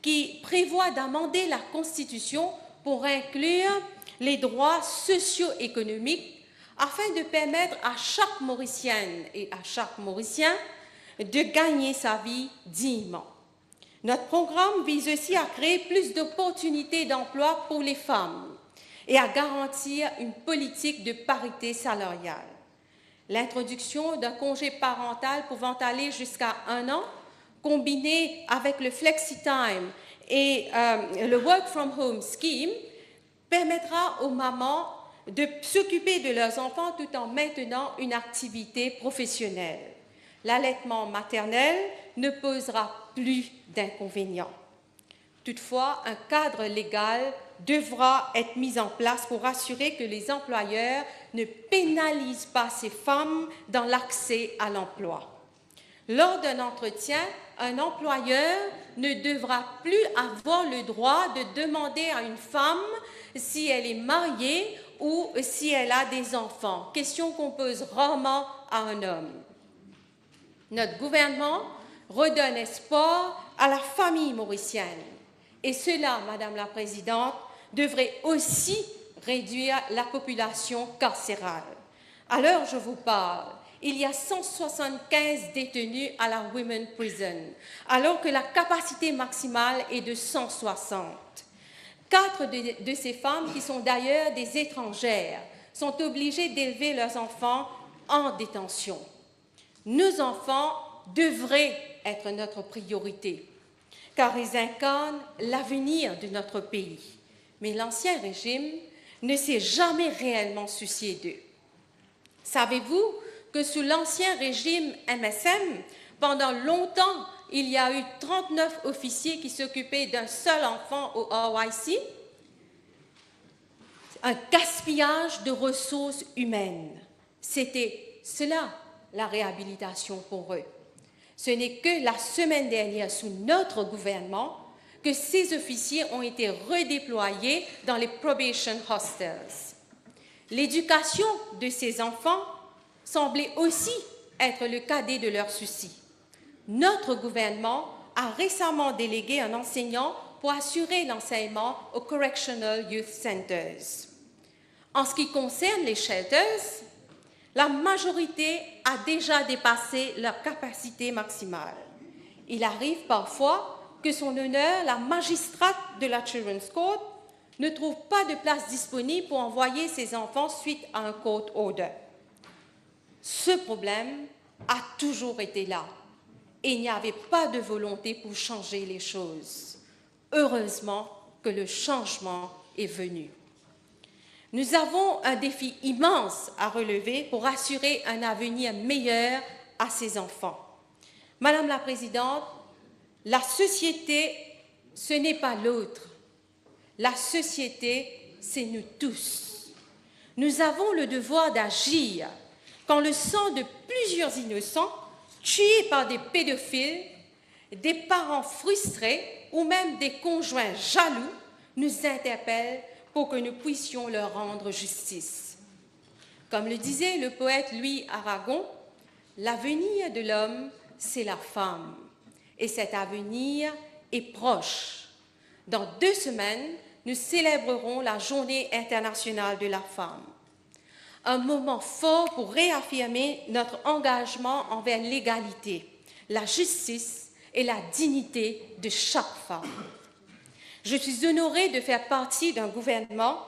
qui prévoit d'amender la Constitution pour inclure les droits socio-économiques afin de permettre à chaque Mauricienne et à chaque Mauricien de gagner sa vie dignement. Notre programme vise aussi à créer plus d'opportunités d'emploi pour les femmes et à garantir une politique de parité salariale. L'introduction d'un congé parental pouvant aller jusqu'à 1 an, combiné avec le flexi-time et le work from home scheme, permettra aux mamans de s'occuper de leurs enfants tout en maintenant une activité professionnelle. L'allaitement maternel ne posera plus d'inconvénients. Toutefois, un cadre légal devra être mis en place pour assurer que les employeurs ne pénalisent pas ces femmes dans l'accès à l'emploi. Lors d'un entretien, un employeur ne devra plus avoir le droit de demander à une femme si elle est mariée ou si elle a des enfants, question qu'on pose rarement à un homme. Notre gouvernement redonne espoir à la famille mauricienne. Et cela, Madame la Présidente, devrait aussi réduire la population carcérale. À l'heure où je vous parle, il y a 175 détenus à la Women's Prison, alors que la capacité maximale est de 160. 4 de ces femmes, qui sont d'ailleurs des étrangères, sont obligées d'élever leurs enfants en détention. Nos enfants devraient être notre priorité, car ils incarnent l'avenir de notre pays. Mais l'Ancien Régime ne s'est jamais réellement soucié d'eux. Savez-vous que sous l'Ancien Régime MSM, pendant longtemps, il y a eu 39 officiers qui s'occupaient d'un seul enfant au RYC? Un gaspillage de ressources humaines. C'était cela, la réhabilitation pour eux. Ce n'est que la semaine dernière, sous notre gouvernement, que ces officiers ont été redéployés dans les probation hostels. L'éducation de ces enfants semblait aussi être le cadet de leurs soucis. Notre gouvernement a récemment délégué un enseignant pour assurer l'enseignement aux Correctional Youth Centers. En ce qui concerne les shelters, la majorité a déjà dépassé leur capacité maximale. Il arrive parfois que son honneur, la magistrate de la Children's Court, ne trouve pas de place disponible pour envoyer ses enfants suite à un court order. Ce problème a toujours été là et il n'y avait pas de volonté pour changer les choses. Heureusement que le changement est venu. nous avons un défi immense à relever pour assurer un avenir meilleur à ces enfants. Madame la Présidente, la société, ce n'est pas l'autre. La société, c'est nous tous. Nous avons le devoir d'agir quand le sang de plusieurs innocents tués par des pédophiles, des parents frustrés ou même des conjoints jaloux nous interpellent pour que nous puissions leur rendre justice. Comme le disait le poète Louis Aragon, l'avenir de l'homme, c'est la femme, et cet avenir est proche. Dans 2 semaines, nous célébrerons la Journée internationale de la femme. Un moment fort pour réaffirmer notre engagement envers l'égalité, la justice et la dignité de chaque femme. Je suis honorée de faire partie d'un gouvernement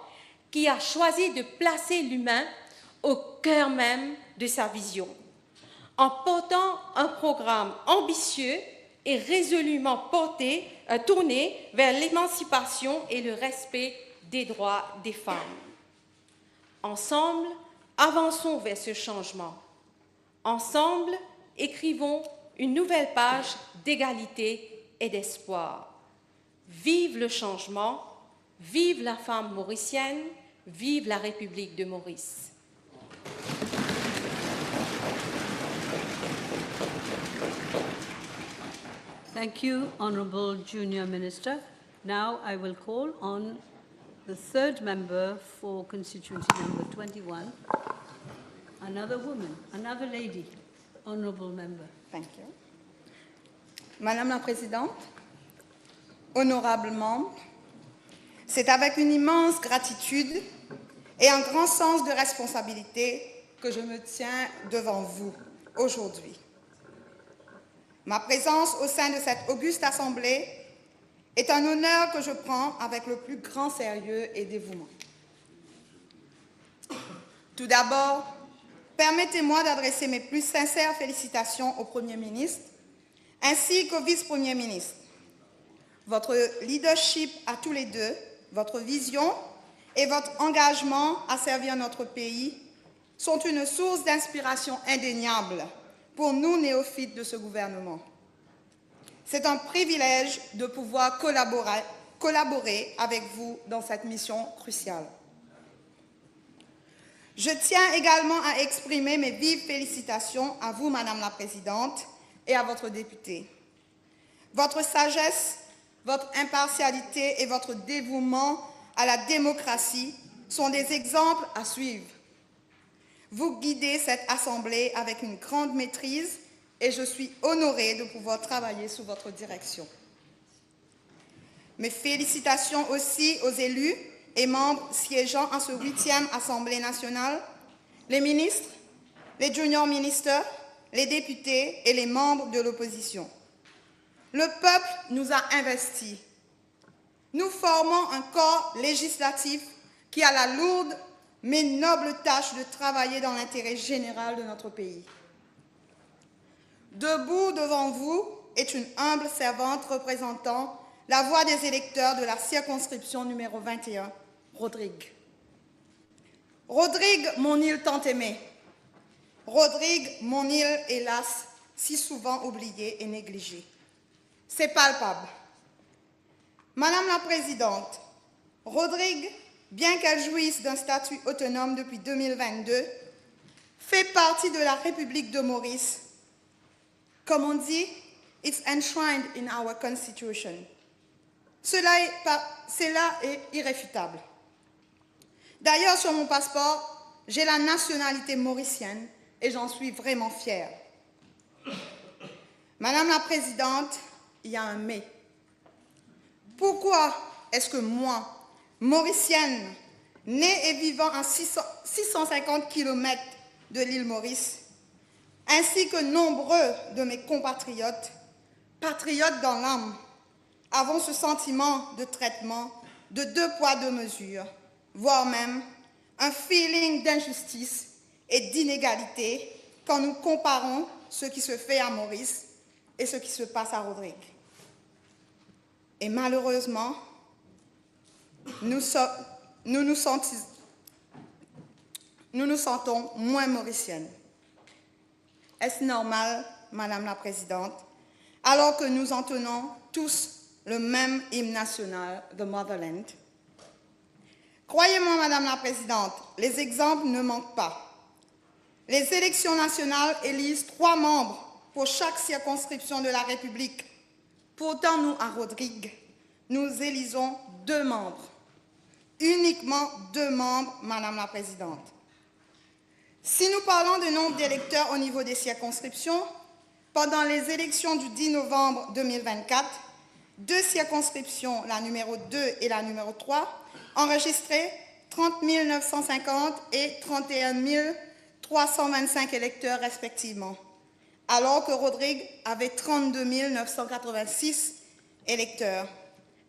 qui a choisi de placer l'humain au cœur même de sa vision, en portant un programme ambitieux et résolument tourné vers l'émancipation et le respect des droits des femmes. Ensemble, avançons vers ce changement. Ensemble, écrivons une nouvelle page d'égalité et d'espoir. Vive le changement, vive la femme mauricienne, vive la République de Maurice. Thank you, Honourable Junior Minister. Now I will call on the third member for constituency number 21, another woman, another lady, Honourable Member. Thank you. Madame la Présidente, honorables membres, c'est avec une immense gratitude et un grand sens de responsabilité que je me tiens devant vous aujourd'hui. Ma présence au sein de cette auguste Assemblée est un honneur que je prends avec le plus grand sérieux et dévouement. Tout d'abord, permettez-moi d'adresser mes plus sincères félicitations au Premier ministre ainsi qu'au vice-premier ministre. Votre leadership à tous les deux, votre vision et votre engagement à servir notre pays sont une source d'inspiration indéniable pour nous néophytes de ce gouvernement. C'est un privilège de pouvoir collaborer avec vous dans cette mission cruciale. Je tiens également à exprimer mes vives félicitations à vous, Madame la Présidente, et à votre député. Votre sagesse, votre impartialité et votre dévouement à la démocratie sont des exemples à suivre. Vous guidez cette Assemblée avec une grande maîtrise et je suis honorée de pouvoir travailler sous votre direction. Mes félicitations aussi aux élus et membres siégeant à ce 8e Assemblée nationale, les ministres, les junior ministers, les députés et les membres de l'opposition. Le peuple nous a investis. Nous formons un corps législatif qui a la lourde mais noble tâche de travailler dans l'intérêt général de notre pays. Debout devant vous est une humble servante représentant la voix des électeurs de la circonscription numéro 21, Rodrigue. Rodrigue, mon île tant aimée. Rodrigue, mon île, hélas, si souvent oubliée et négligée. C'est palpable. Madame la Présidente, Rodrigue, bien qu'elle jouisse d'un statut autonome depuis 2022, fait partie de la République de Maurice. Comme on dit, it's enshrined in our Constitution. Cela est irréfutable. D'ailleurs, sur mon passeport, j'ai la nationalité mauricienne et j'en suis vraiment fière. Madame la Présidente, il y a un « mais ». Pourquoi est-ce que moi, mauricienne, née et vivant à 650 km de l'île Maurice, ainsi que nombreux de mes compatriotes, patriotes dans l'âme, avons ce sentiment de traitement de 2 poids 2 mesures, voire même un feeling d'injustice et d'inégalité quand nous comparons ce qui se fait à Maurice et ce qui se passe à Rodrigue. Et malheureusement, nous nous nous nous sentons moins mauriciennes. Est-ce normal, Madame la Présidente, alors que nous entonnons tous le même hymne national, The Motherland? Croyez-moi, Madame la Présidente, les exemples ne manquent pas. Les élections nationales élisent 3 membres pour chaque circonscription de la République. Pourtant, nous, à Rodrigue, nous élisons 2 membres. Uniquement 2 membres, Madame la Présidente. Si nous parlons de nombre d'électeurs au niveau des circonscriptions, pendant les élections du 10 novembre 2024, 2 circonscriptions, la numéro 2 et la numéro 3, enregistraient 30 950 et 31 325 électeurs respectivement, alors que Rodrigue avait 32 986 électeurs.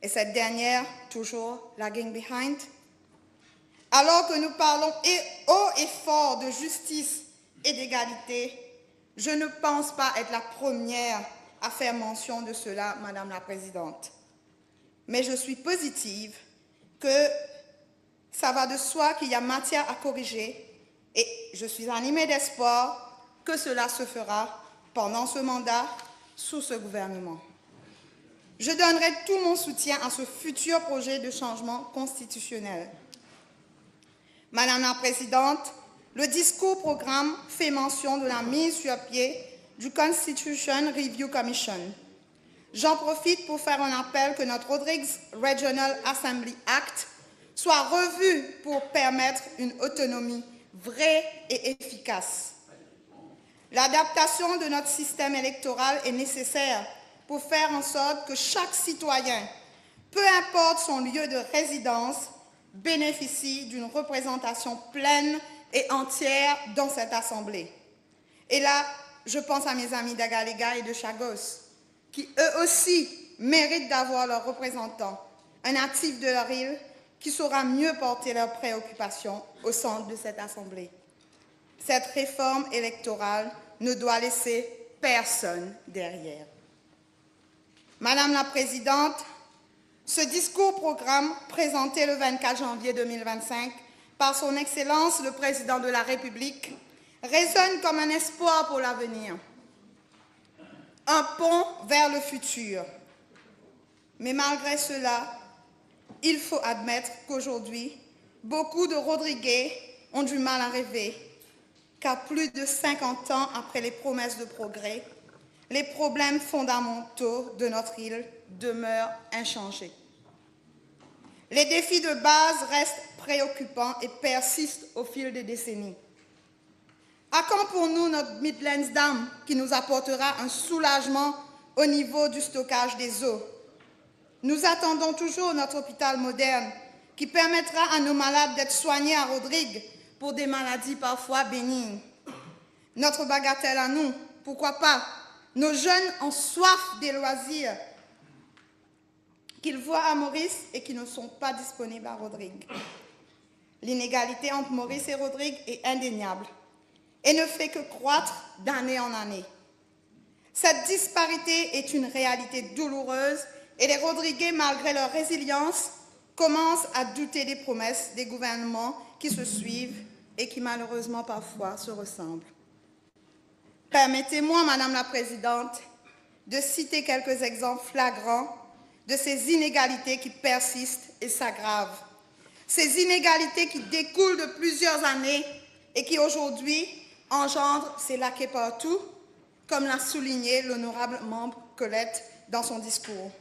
Et cette dernière, toujours lagging behind. Alors que nous parlons haut et fort de justice et d'égalité, je ne pense pas être la première à faire mention de cela, Madame la Présidente. Mais je suis positive que ça va de soi qu'il y a matière à corriger et je suis animée d'espoir que cela se fera pendant ce mandat, sous ce gouvernement. Je donnerai tout mon soutien à ce futur projet de changement constitutionnel. Madame la Présidente, le discours-programme fait mention de la mise sur pied du Constitution Review Commission. J'en profite pour faire un appel que notre Rodrigues Regional Assembly Act soit revu pour permettre une autonomie vraie et efficace. L'adaptation de notre système électoral est nécessaire pour faire en sorte que chaque citoyen, peu importe son lieu de résidence, bénéficie d'une représentation pleine et entière dans cette Assemblée. Et là, je pense à mes amis d'Agalega et de Chagos, qui eux aussi méritent d'avoir leurs représentants, un natif de leur île qui saura mieux porter leurs préoccupations au centre de cette Assemblée. Cette réforme électorale ne doit laisser personne derrière. Madame la Présidente, ce discours-programme présenté le 24 janvier 2025 par son Excellence le Président de la République résonne comme un espoir pour l'avenir, un pont vers le futur. Mais malgré cela, il faut admettre qu'aujourd'hui, beaucoup de Rodriguais ont du mal à rêver, car plus de 50 ans après les promesses de progrès, les problèmes fondamentaux de notre île demeurent inchangés. Les défis de base restent préoccupants et persistent au fil des décennies. À quand pour nous notre Midlands Dam qui nous apportera un soulagement au niveau du stockage des eaux? Nous attendons toujours notre hôpital moderne qui permettra à nos malades d'être soignés à Rodrigue pour des maladies parfois bénignes. Notre bagatelle à nous, pourquoi pas? Nos jeunes ont soif des loisirs qu'ils voient à Maurice et qui ne sont pas disponibles à Rodrigue. L'inégalité entre Maurice et Rodrigue est indéniable et ne fait que croître d'année en année. Cette disparité est une réalité douloureuse et les Rodriguais, malgré leur résilience, commencent à douter des promesses des gouvernements qui se suivent et qui malheureusement parfois se ressemblent. Permettez-moi, Madame la Présidente, de citer quelques exemples flagrants de ces inégalités qui persistent et s'aggravent. Ces inégalités qui découlent de plusieurs années et qui aujourd'hui engendrent ces laquais partout, comme l'a souligné l'honorable membre Colette dans son discours.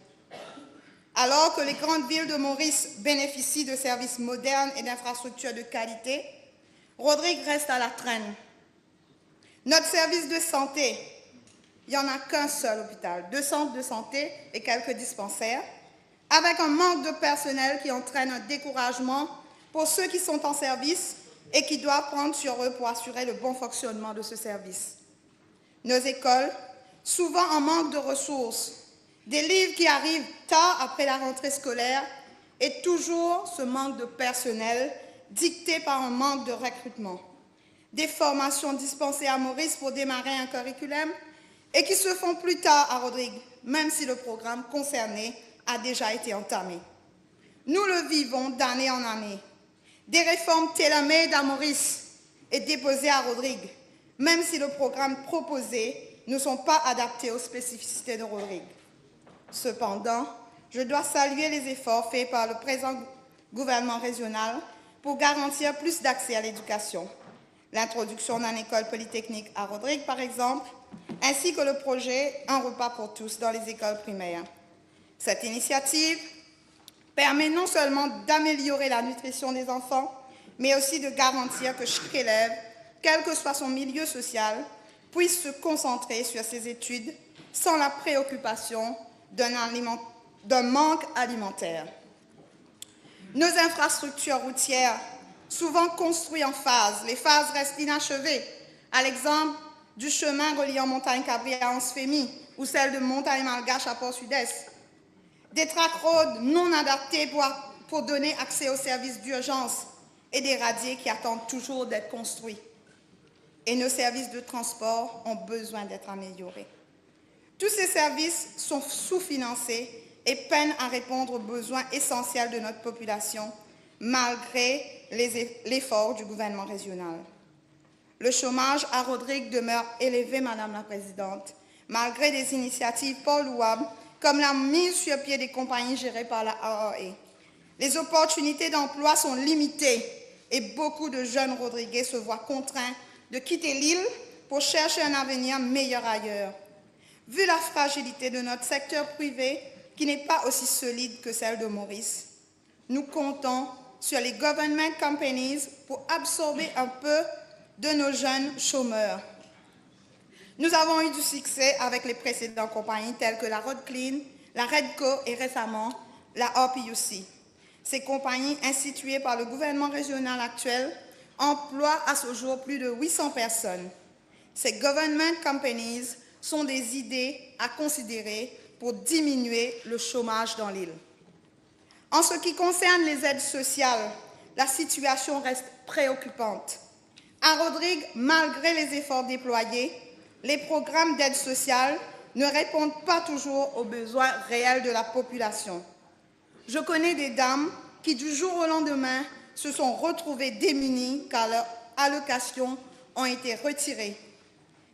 Alors que les grandes villes de Maurice bénéficient de services modernes et d'infrastructures de qualité, Rodrigue reste à la traîne. Notre service de santé, il n'y en a qu'un seul hôpital, 2 centres de santé et quelques dispensaires, avec un manque de personnel qui entraîne un découragement pour ceux qui sont en service et qui doivent prendre sur eux pour assurer le bon fonctionnement de ce service. Nos écoles, souvent en manque de ressources, des livres qui arrivent tard après la rentrée scolaire et toujours ce manque de personnel dicté par un manque de recrutement. Des formations dispensées à Maurice pour démarrer un curriculum et qui se font plus tard à Rodrigue, même si le programme concerné a déjà été entamé. Nous le vivons d'année en année. Des réformes tailor-made à Maurice et déposés à Rodrigue, même si le programme proposé ne sont pas adaptés aux spécificités de Rodrigue. Cependant, je dois saluer les efforts faits par le présent gouvernement régional pour garantir plus d'accès à l'éducation. L'introduction d'une école polytechnique à Rodrigue, par exemple, ainsi que le projet Un repas pour tous dans les écoles primaires. Cette initiative permet non seulement d'améliorer la nutrition des enfants, mais aussi de garantir que chaque élève, quel que soit son milieu social, puisse se concentrer sur ses études sans la préoccupation d'un manque alimentaire. Nos infrastructures routières, souvent construites en phases, les phases restent inachevées, à l'exemple du chemin reliant Montagne-Cabri à Anse-Fémy ou celle de Montagne-Malgache à Port-Sud-Est. Des track roads non adaptés pour donner accès aux services d'urgence et des radiers qui attendent toujours d'être construits. Et nos services de transport ont besoin d'être améliorés. Tous ces services sont sous-financés et peinent à répondre aux besoins essentiels de notre population, malgré l'effort du gouvernement régional. Le chômage à Rodrigue demeure élevé, Madame la Présidente, malgré des initiatives pas louables, comme la mise sur pied des compagnies gérées par la AAE. Les opportunités d'emploi sont limitées et beaucoup de jeunes Rodriguais se voient contraints de quitter l'île pour chercher un avenir meilleur ailleurs. Vu la fragilité de notre secteur privé, qui n'est pas aussi solide que celle de Maurice, nous comptons sur les government companies pour absorber un peu de nos jeunes chômeurs. Nous avons eu du succès avec les précédentes compagnies telles que la Road Clean, la Redco et récemment la RPUC. Ces compagnies instituées par le gouvernement régional actuel emploient à ce jour plus de 800 personnes. Ces government companies sont des idées à considérer pour diminuer le chômage dans l'île. En ce qui concerne les aides sociales, la situation reste préoccupante. À Rodrigue, malgré les efforts déployés, les programmes d'aide sociale ne répondent pas toujours aux besoins réels de la population. Je connais des dames qui, du jour au lendemain, se sont retrouvées démunies car leurs allocations ont été retirées.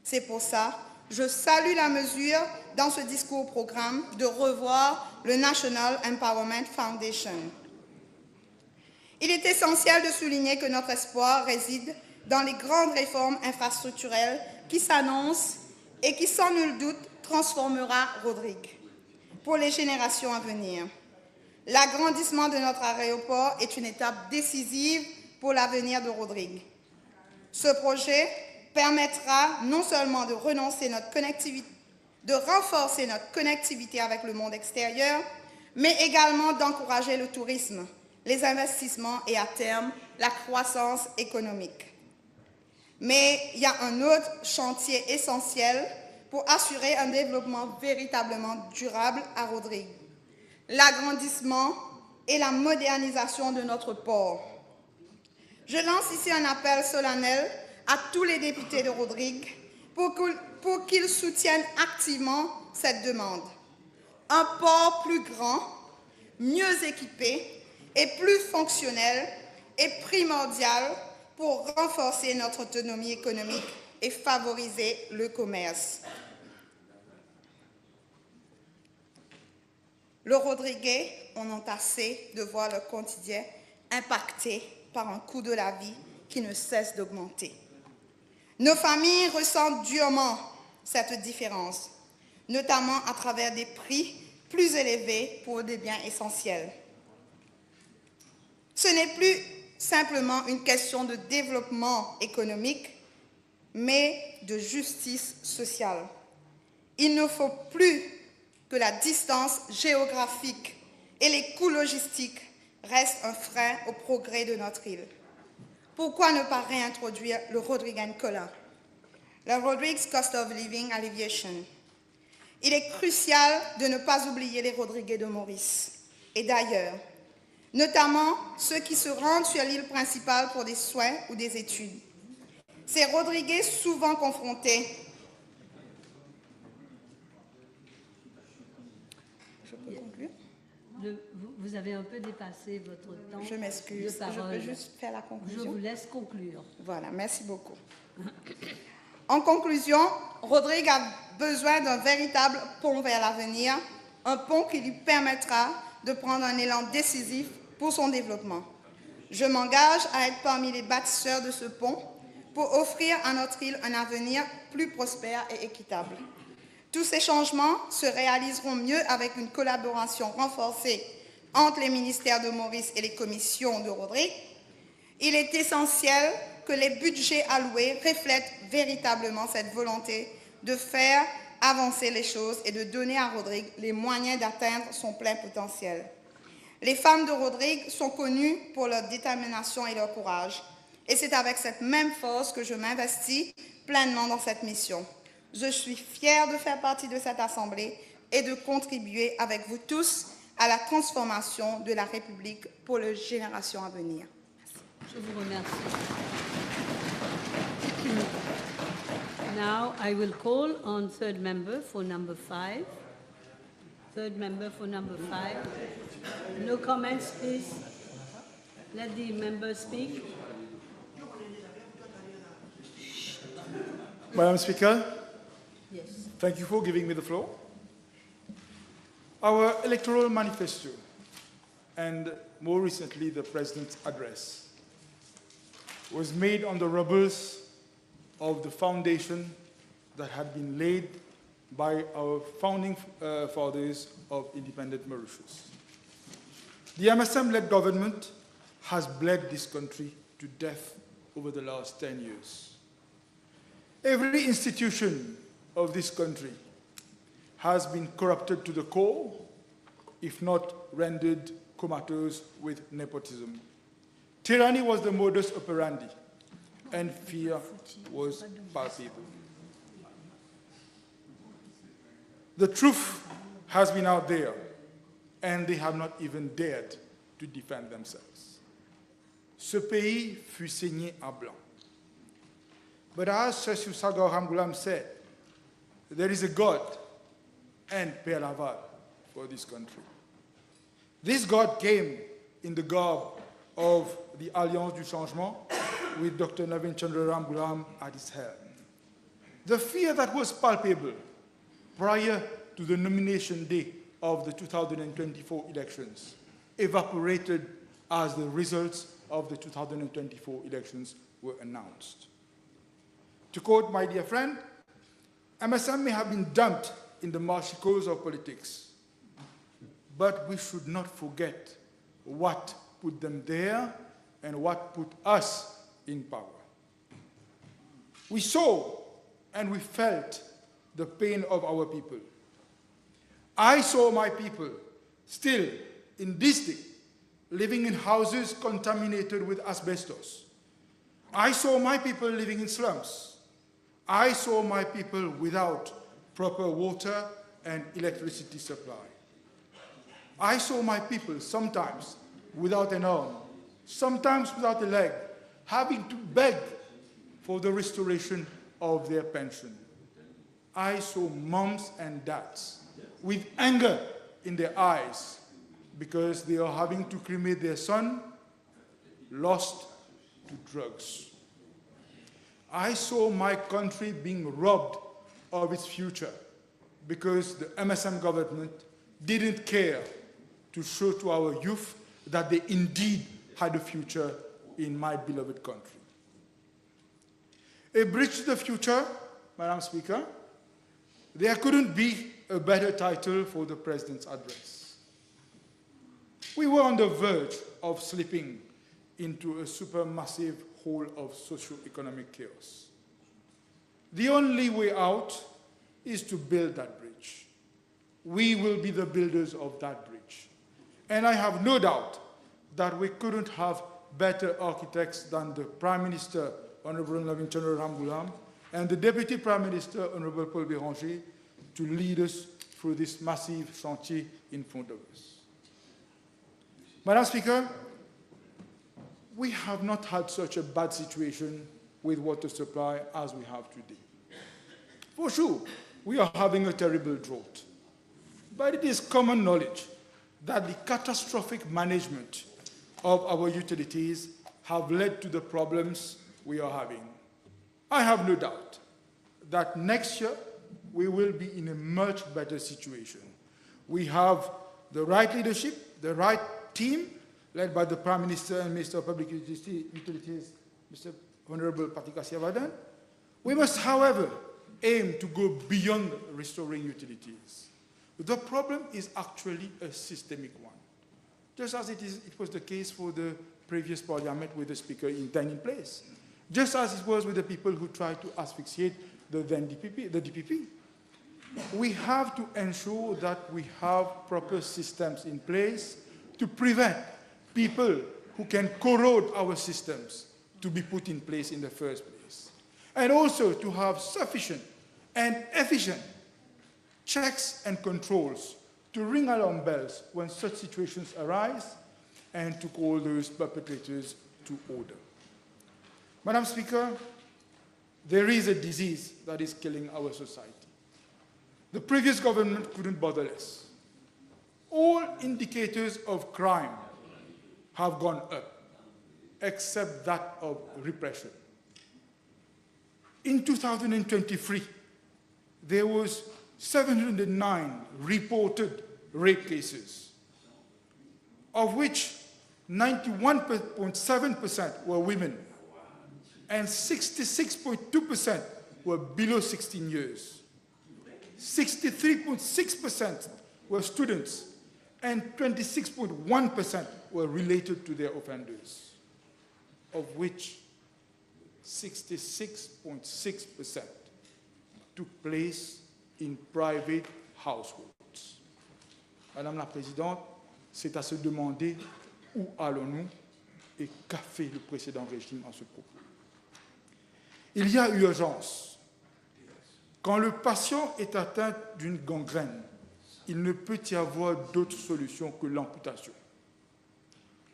C'est pour ça que je salue la mesure dans ce discours programme de revoir le National Empowerment Foundation. Il est essentiel de souligner que notre espoir réside dans les grandes réformes infrastructurelles qui s'annoncent et qui, sans nul doute, transformera Rodrigue pour les générations à venir. L'agrandissement de notre aéroport est une étape décisive pour l'avenir de Rodrigue. Ce projet permettra non seulement de renforcer notre connectivité avec le monde extérieur, mais également d'encourager le tourisme, les investissements et, à terme, la croissance économique. Mais il y a un autre chantier essentiel pour assurer un développement véritablement durable à Rodrigue: l'agrandissement et la modernisation de notre port. Je lance ici un appel solennel à tous les députés de Rodrigue pour qu'ils soutiennent activement cette demande. Un port plus grand, mieux équipé et plus fonctionnel est primordial pour renforcer notre autonomie économique et favoriser le commerce. Les Rodriguais en ont assez de voir leur quotidien impacté par un coût de la vie qui ne cesse d'augmenter. Nos familles ressentent durement cette différence, notamment à travers des prix plus élevés pour des biens essentiels. Ce n'est plus simplement une question de développement économique, mais de justice sociale. Il ne faut plus que la distance géographique et les coûts logistiques restent un frein au progrès de notre île. Pourquoi ne pas réintroduire le Rodriguan COLA, le Rodrigues Cost of Living Alleviation? Il est crucial de ne pas oublier les Rodriguais de Maurice et d'ailleurs, notamment ceux qui se rendent sur l'île principale pour des soins ou des études. Ces Rodriguais souvent confrontés vous avez un peu dépassé votre temps. Je m'excuse. de parole. Je peux juste faire la Je conclusion? vous laisse conclure. Voilà, merci beaucoup. En conclusion, Rodrigue a besoin d'un véritable pont vers l'avenir, un pont qui lui permettra de prendre un élan décisif pour son développement. Je m'engage à être parmi les bâtisseurs de ce pont pour offrir à notre île un avenir plus prospère et équitable. Tous ces changements se réaliseront mieux avec une collaboration renforcée entre les ministères de Maurice et les commissions de Rodrigue. Il est essentiel que les budgets alloués reflètent véritablement cette volonté de faire avancer les choses et de donner à Rodrigue les moyens d'atteindre son plein potentiel. Les femmes de Rodrigue sont connues pour leur détermination et leur courage. Et c'est avec cette même force que je m'investis pleinement dans cette mission. Je suis fière de faire partie de cette Assemblée et de contribuer avec vous tous à la transformation de la République pour les générations à venir. Je vous remercie. Now I will call on third member for number 5. Third member for number 5. No comments, please. Let the member speak. Madam Speaker, Yes. thank you for giving me the floor. Our electoral manifesto and more recently the President's address was made on the rubbles of the foundation that had been laid by our founding fathers of independent Mauritius. The MSM-led government has bled this country to death over the last 10 years. Every institution of this country has been corrupted to the core, if not rendered comatose with nepotism. Tyranny was the modus operandi, and fear was palpable. The truth has been out there, and they have not even dared to defend themselves. Ce pays fut saigné à blanc. But as Sir Sagar Ramgulam said, there is a God and Père Laval for this country. This God came in the garb of the Alliance du Changement with Dr. Navin Chandra Ramgulam at its helm. The fear that was palpable prior to the nomination day of the 2024 elections evaporated as the results of the 2024 elections were announced. To quote my dear friend, MSM may have been dumped in the marshy course of politics, but we should not forget what put them there and what put us in power. We saw and we felt the pain of our people. I saw my people still in this day living in houses contaminated with asbestos. I saw my people living in slums. I saw my people without proper water and electricity supply. I saw my people sometimes without an arm, sometimes without a leg, having to beg for the restoration of their pension. I saw moms and dads with anger in their eyes because they are having to cremate their son lost to drugs. I saw my country being robbed of its future because the MSM government didn't care to show to our youth that they indeed had a future in my beloved country. A bridge to the future, Madam Speaker, there couldn't be a better title for the President's address. We were on the verge of slipping into a supermassive hole of socio-economic chaos. The only way out is to build that bridge. We will be the builders of that bridge. And I have no doubt that we couldn't have better architects than the Prime Minister, Honorable Navin Chandra Ramgulam, and the Deputy Prime Minister, Honorable Paul Béranger, to lead us through this massive chantier in front of us. Madam Speaker, we have not had such a bad situation with water supply as we have today. For sure, we are having a terrible drought. But it is common knowledge that the catastrophic management of our utilities have led to the problems we are having. I have no doubt that next year we will be in a much better situation. We have the right leadership, the right team, led by the Prime Minister and Minister of Public Utilities, Mr. Honorable Patika Siavadan. We must, however, aim to go beyond restoring utilities. The problem is actually a systemic one, just as it was the case for the previous parliament with the speaker then in place, just as it was with the people who tried to asphyxiate the DPP. We have to ensure that we have proper systems in place to prevent people who can corrode our systems to be put in place in the first place. And also to have sufficient and efficient checks and controls to ring alarm bells when such situations arise and to call those perpetrators to order. Madam Speaker, there is a disease that is killing our society. The previous government couldn't bother less. All indicators of crime have gone up, except that of repression. In 2023, there was 709 reported rape cases, of which 91.7% were women and 66.2% were below 16 years. 63.6% were students and 26.1% were related to their offenders, of which 66.6% took place in private households. Madame la Présidente, c'est à se demander où allons-nous et qu'a fait le précédent régime à ce propos. Il y a urgence. Quand le patient est atteint d'une gangrène, il ne peut y avoir d'autre solution que l'amputation.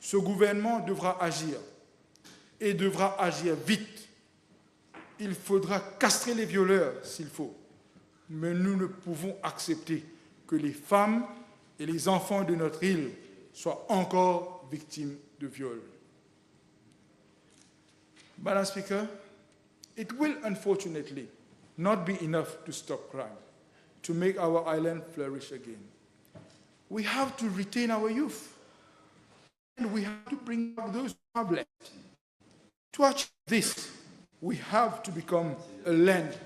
Ce gouvernement devra agir et devra agir vite. Il faudra castrer les violeurs s'il faut, mais nous ne pouvons accepter que les femmes et les enfants de notre île soient encore victimes de viols. Madam Speaker, it will unfortunately not be enough to stop crime, to make our island flourish again. We have to retain our youth, and we have to bring back those who have left. To achieve this, we have to become a land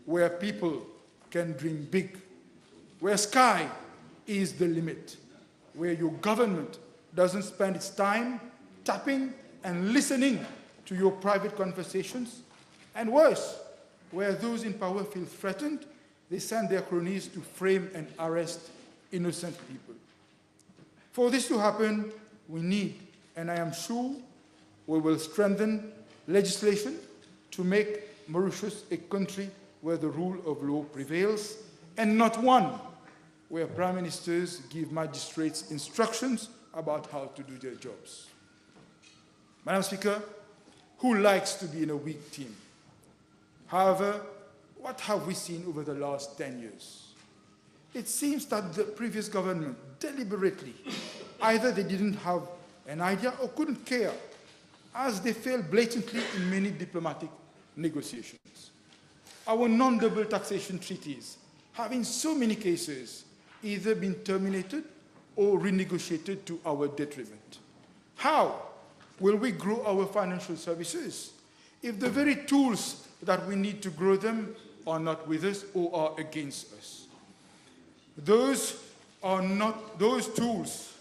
where people can dream big, where sky is the limit, where your government doesn't spend its time tapping and listening to your private conversations, and worse, where those in power feel threatened, they send their cronies to frame and arrest innocent people. For this to happen, we need, and I am sure we will strengthen legislation to make Mauritius a country where the rule of law prevails, and not one where prime ministers give magistrates instructions about how to do their jobs. Madam Speaker, who likes to be in a weak team? However, what have we seen over the last 10 years? It seems that the previous government deliberately, either they didn't have an idea or couldn't care, as they failed blatantly in many diplomatic negotiations. Our non-double taxation treaties have in so many cases either been terminated or renegotiated to our detriment. How will we grow our financial services if the very tools that we need to grow them are not with us or are against us? Those tools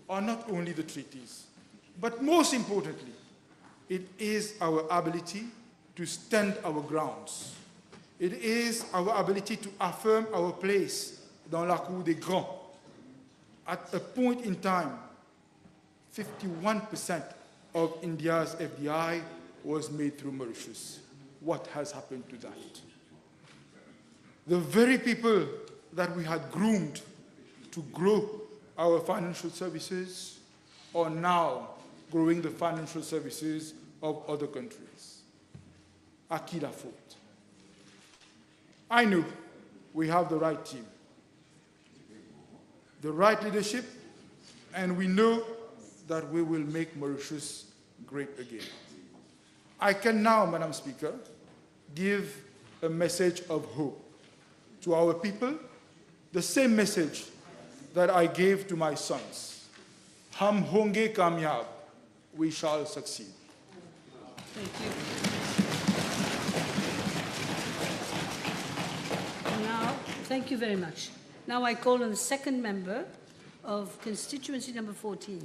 are not only the treaties, but most importantly, it is our ability to stand our grounds. It is our ability to affirm our place dans la cour des grands. At a point in time, 51% of India's FDI was made through Mauritius. What has happened to that? The very people that we had groomed to grow our financial services are now growing the financial services of other countries. À qui la faute? I know we have the right team, the right leadership, and we know that we will make Mauritius great again. I can now, Madam Speaker, give a message of hope to our people, the same message that I gave to my sons. Hum honge kamyab, we shall succeed. Thank you. Now, thank you very much. Now I call on the second member of constituency number 14.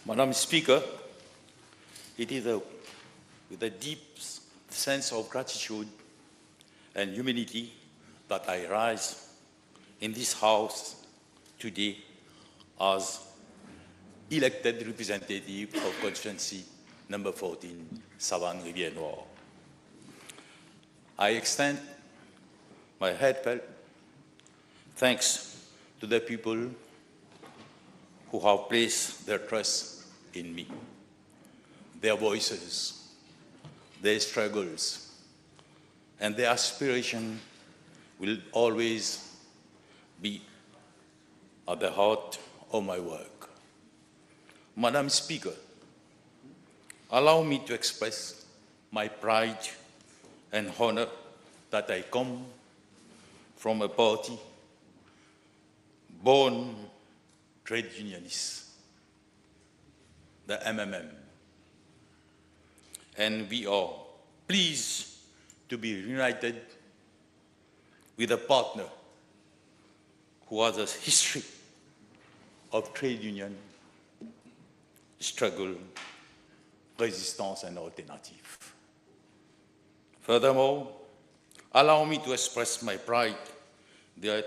Madam Speaker, it is with a deep sense of gratitude and humility that I rise in this House today as elected representative of constituency number 14, Savane-Rivière-Noire. I extend my heartfelt thanks to the people who have placed their trust in me. Their voices, their struggles, and their aspiration will always be at the heart of my work. Madam Speaker, allow me to express my pride and honor that I come from a party born trade unionist, the MMM. And we are pleased to be reunited with a partner who has a history of trade union, struggle, resistance, and alternative. Furthermore, allow me to express my pride that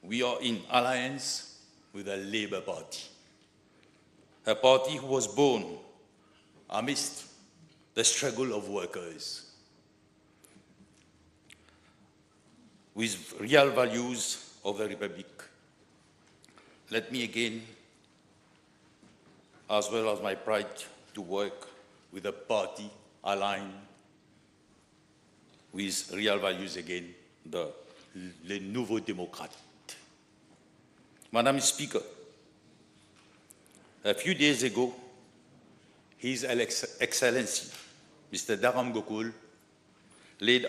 we are in alliance with the Labour Party, a party who was born amidst the struggle of workers, with real values of the Republic. Let me again, as well as my pride, to work with a party aligned with real values again, les nouveaux démocrates. Madam Speaker, a few days ago, His Excellency, Mr. Dharam Gokul, laid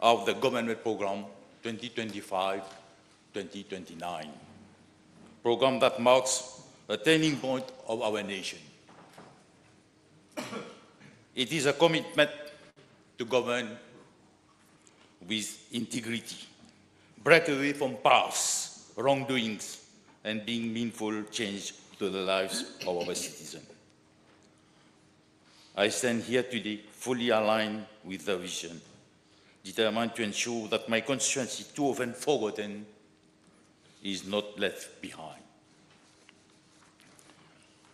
out the government program 2025-2029, program that marks a turning point of our nation. It is a commitment to govern with integrity, break away from past wrongdoings, and bring meaningful change to the lives of our citizens. I stand here today fully aligned with the vision, determined to ensure that my constituency, too often forgotten, is not left behind.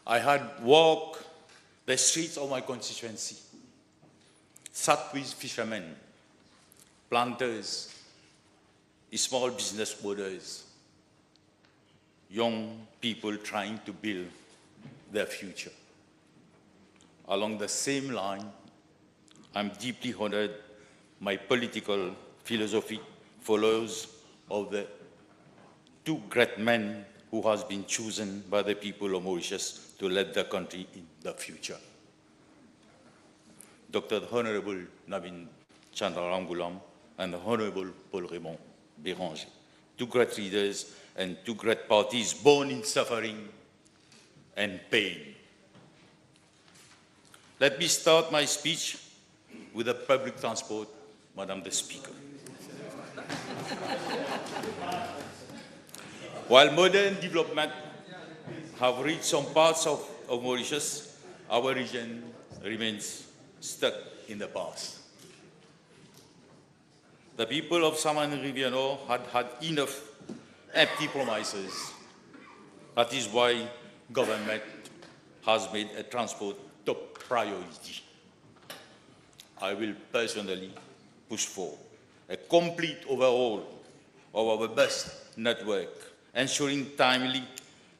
I had walked the streets of my constituency, sat with fishermen, planters, small business owners, young people trying to build their future. Along the same line, I'm deeply honored my political philosophy follows of the two great men who has been chosen by the people of Mauritius to lead the country in the future. Dr. Honorable Navin Chandrarangulam and the Honorable Paul Raymond Béranger, two great leaders and two great parties born in suffering and pain. Let me start my speech with the public transport, Madam the Speaker. While modern development have reached some parts of Mauritius, our region remains stuck in the past. The people of Savane-Rivière-Noire had enough empty promises. That is why government has made a transport top priority. I will personally push for a complete overhaul of our bus network, ensuring timely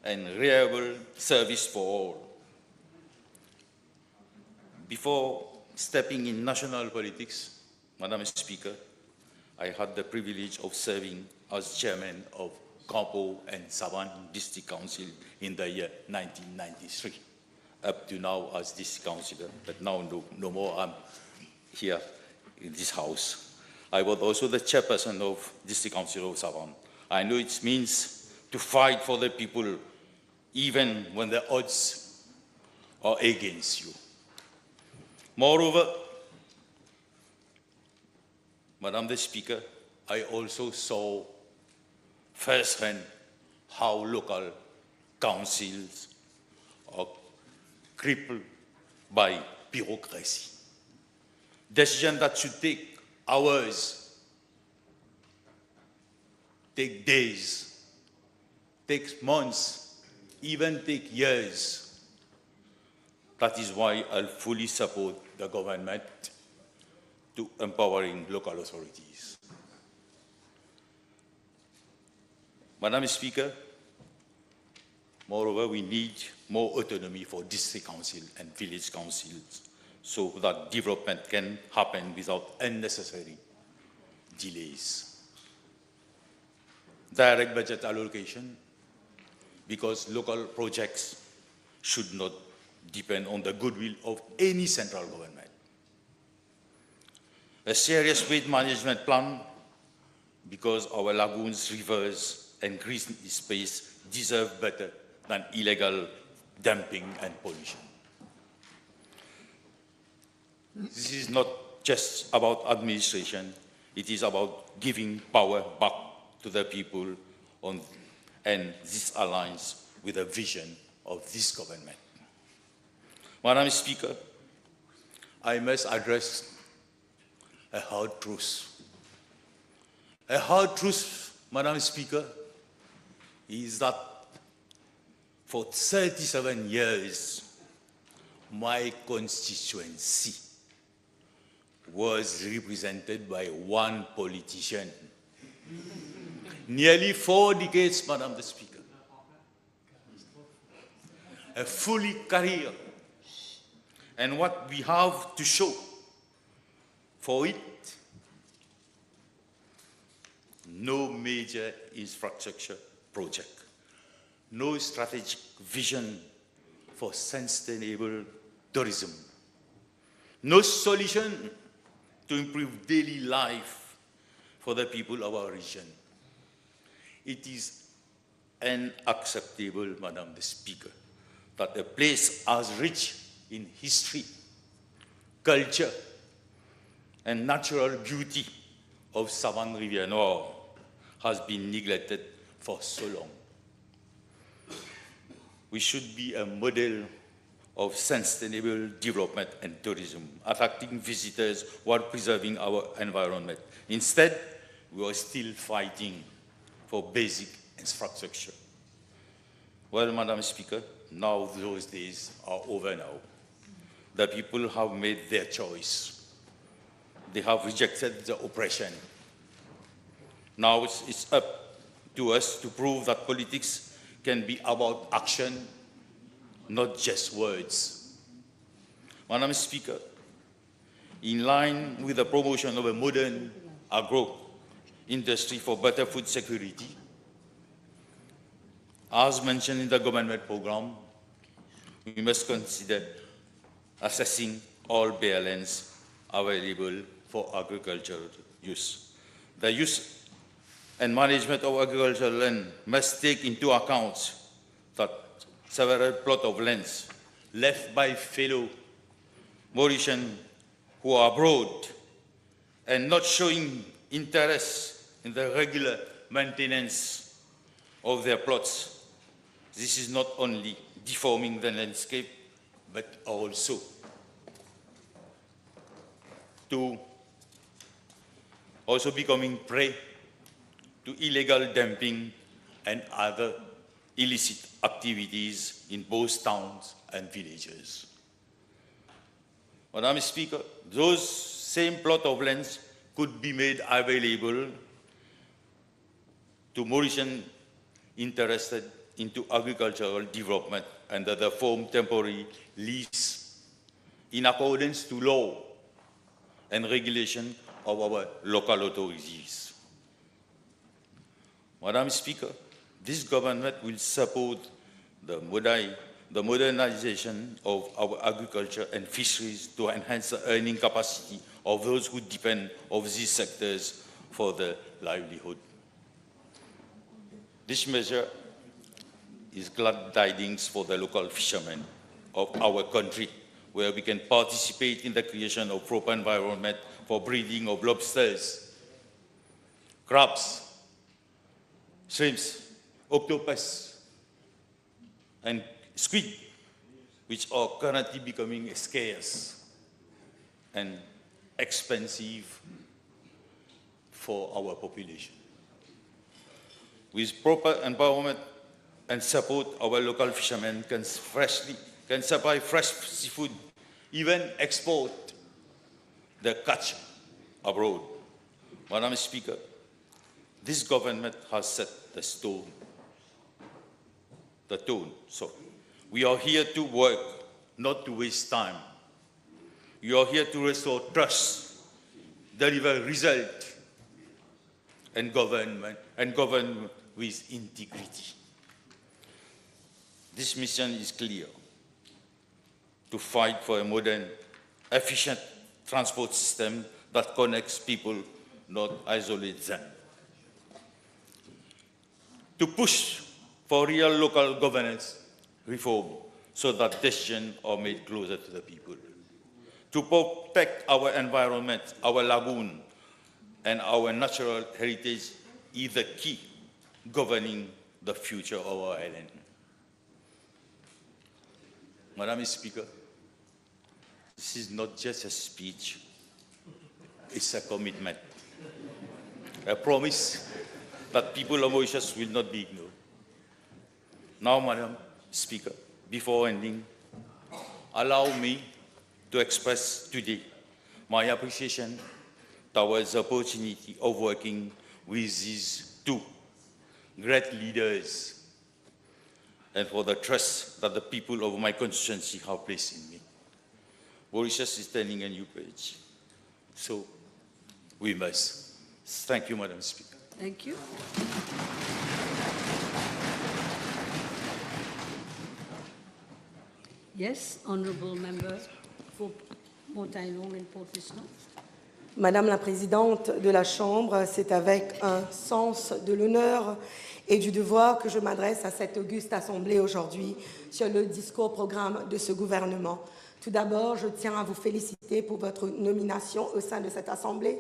and reliable service for all. Before stepping in national politics, Madam Speaker, I had the privilege of serving as chairman of Campo and Savan District Council in the year 1993. Up to now as district councillor, but now no more. I'm here in this house. I was also the chairperson of District Council of Savan. I know it means to fight for the people even when the odds are against you. Moreover, Madam the Speaker, I also saw firsthand how local councils are crippled by bureaucracy. Decisions that should take hours, take days, take months, even take years. That is why I fully support the government to empowering local authorities. Madam Speaker, moreover, we need more autonomy for district council and village councils so that development can happen without unnecessary delays. Direct budget allocation, because local projects should not depend on the goodwill of any central government. A serious waste management plan, because our lagoons, rivers, and green space deserve better than illegal dumping and pollution. This is not just about administration, it is about giving power back to the people, and this aligns with the vision of this government. Madam Speaker, I must address a hard truth. A hard truth, Madam Speaker, is that for 37 years, my constituency was represented by one politician. Nearly 4 decades, Madam the Speaker. A fully career. And what we have to show for it, no major infrastructure project, no strategic vision for sustainable tourism, no solution to improve daily life for the people of our region. It is unacceptable, Madam the Speaker, that a place as rich in history, culture, and natural beauty of Savan Rivière Nord has been neglected for so long. We should be a model of sustainable development and tourism, attracting visitors while preserving our environment. Instead, we are still fighting for basic infrastructure. Well, Madam Speaker, now those days are over now. The people have made their choice. They have rejected the oppression. Now it's up to us to prove that politics can be about action, not just words. Madam Speaker, in line with the promotion of a modern agro-industry for better food security, as mentioned in the government program, we must consider assessing all bare lands available for agricultural use. The use and management of agricultural land must take into account that several plots of lands left by fellow Mauritians who are abroad and not showing interest in the regular maintenance of their plots. This is not only deforming the landscape, but also becoming prey to illegal dumping and other illicit activities in both towns and villages. Madam Speaker, those same plot of lands could be made available to Mauritians interested into agricultural development under the form temporary lease in accordance to law and regulation of our local authorities. Madam Speaker, this government will support the modernization of our agriculture and fisheries to enhance the earning capacity of those who depend on these sectors for their livelihood. This measure is glad tidings for the local fishermen of our country, where we can participate in the creation of proper environment for breeding of lobsters, crabs, shrimps, octopus, and squid, which are currently becoming scarce and expensive for our population. With proper empowerment and support, our local fishermen can supply fresh seafood, even export the catch abroad. Madam Speaker, this government has set the tone. So we are here to work, not to waste time. We are here to restore trust, deliver result, and govern with integrity. This mission is clear: to fight for a modern, efficient transport system that connects people, not isolates them. To push for real local governance reform so that decisions are made closer to the people. To protect our environment, our lagoon, and our natural heritage is the key governing the future of our island. Madam Speaker, this is not just a speech, it's a commitment, a promise that people of Mauritius will not be ignored. Now, Madam Speaker, before ending, allow me to express today my appreciation towards the opportunity of working with these two great leaders and for the trust that the people of my constituency have placed in me. Mauritius is turning a new page, so we must. Thank you, Madam Speaker. Thank you. Yes, honourable member for Montagnong and Port-Fiston. Madame la Présidente de la Chambre, c'est avec un sens de l'honneur et du devoir que je m'adresse à cette auguste Assemblée aujourd'hui sur le discours-programme de ce gouvernement. Tout d'abord, je tiens à vous féliciter pour votre nomination au sein de cette Assemblée.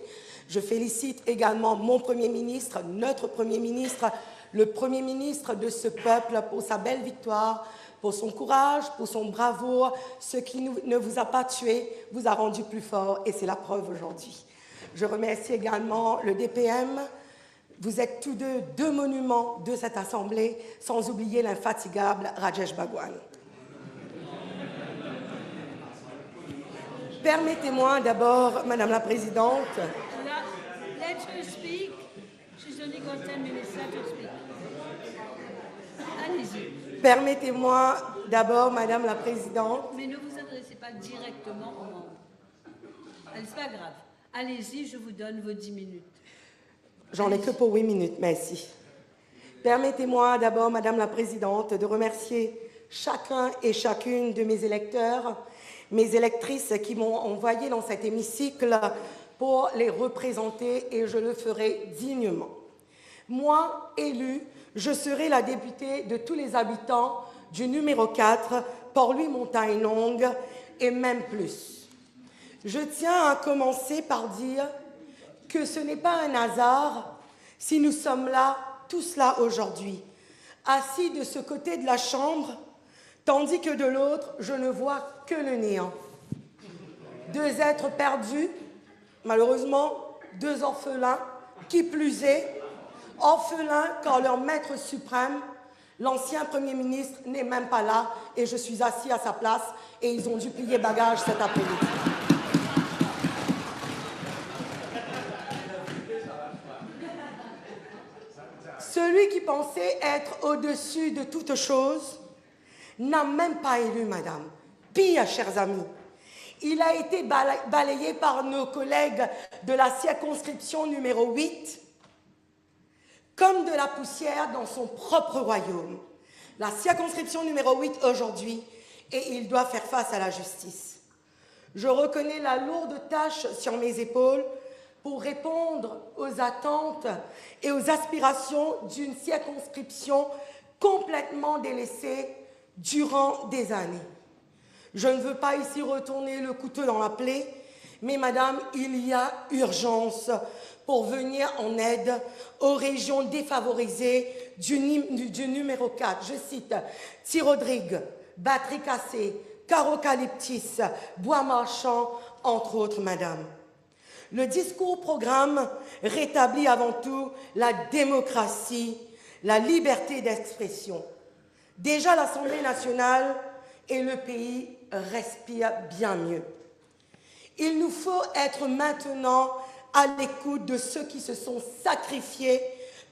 Je félicite également mon Premier ministre, notre Premier ministre, le Premier ministre de ce peuple pour sa belle victoire, pour son courage, pour son bravoure. Ce qui ne vous a pas tué vous a rendu plus fort et c'est la preuve aujourd'hui. Je remercie également le DPM. Vous êtes tous deux monuments de cette Assemblée, sans oublier l'infatigable Rajesh Bhagwan. Permettez-moi d'abord, Madame la Présidente... Let her speak. She's only got 10 minutes. Let her speak. Allez-y. Permettez-moi d'abord, Madame la Présidente... Mais ne vous adressez pas directement aux membres. C'est pas grave. Allez-y, je vous donne vos 10 minutes. J'en ai que pour 8 minutes, merci. Permettez-moi d'abord, Madame la Présidente, de remercier chacun et chacune de mes électeurs, mes électrices qui m'ont envoyé dans cet hémicycle pour les représenter et je le ferai dignement. Moi, élue, je serai la députée de tous les habitants du numéro 4, Port-Louis-Montagnong et même plus. Je tiens à commencer par dire que ce n'est pas un hasard si nous sommes là, tous là aujourd'hui, assis de ce côté de la Chambre, tandis que de l'autre, je ne vois que le néant. Deux êtres perdus, malheureusement, deux orphelins, qui plus est, orphelins quand leur maître suprême, l'ancien Premier ministre, n'est même pas là et je suis assis à sa place et ils ont dû plier bagage cet après-midi. Celui qui pensait être au-dessus de toute chose n'a même pas élu, madame. Pire, chers amis, Il a été balayé par nos collègues de la circonscription numéro 8 comme de la poussière dans son propre royaume. La circonscription numéro 8 aujourd'hui, et il doit faire face à la justice. Je reconnais la lourde tâche sur mes épaules pour répondre aux attentes et aux aspirations d'une circonscription complètement délaissée durant des années. Je ne veux pas ici retourner le couteau dans la plaie, mais madame, il y a urgence pour venir en aide aux régions défavorisées du numéro 4. Je cite Thirodrigue, Batterie cassée, Carocalyptis, Bois marchand, entre autres, madame. Le discours-programme rétablit avant tout la démocratie, la liberté d'expression. Déjà, l'Assemblée nationale et le pays respirent bien mieux. Il nous faut être maintenant à l'écoute de ceux qui se sont sacrifiés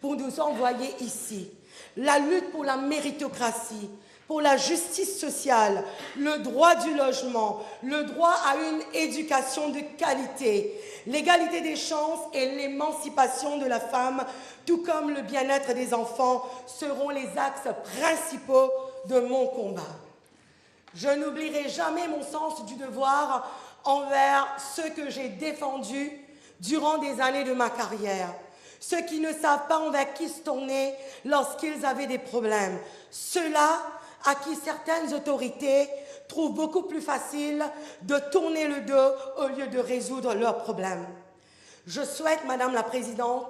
pour nous envoyer ici. La lutte pour la méritocratie, pour la justice sociale, le droit du logement, le droit à une éducation de qualité, l'égalité des chances et l'émancipation de la femme, tout comme le bien-être des enfants, seront les axes principaux de mon combat. Je n'oublierai jamais mon sens du devoir envers ceux que j'ai défendus durant des années de ma carrière, ceux qui ne savent pas envers qui se tourner lorsqu'ils avaient des problèmes, ceux-là à qui certaines autorités trouvent beaucoup plus facile de tourner le dos au lieu de résoudre leurs problèmes. Je souhaite, Madame la Présidente,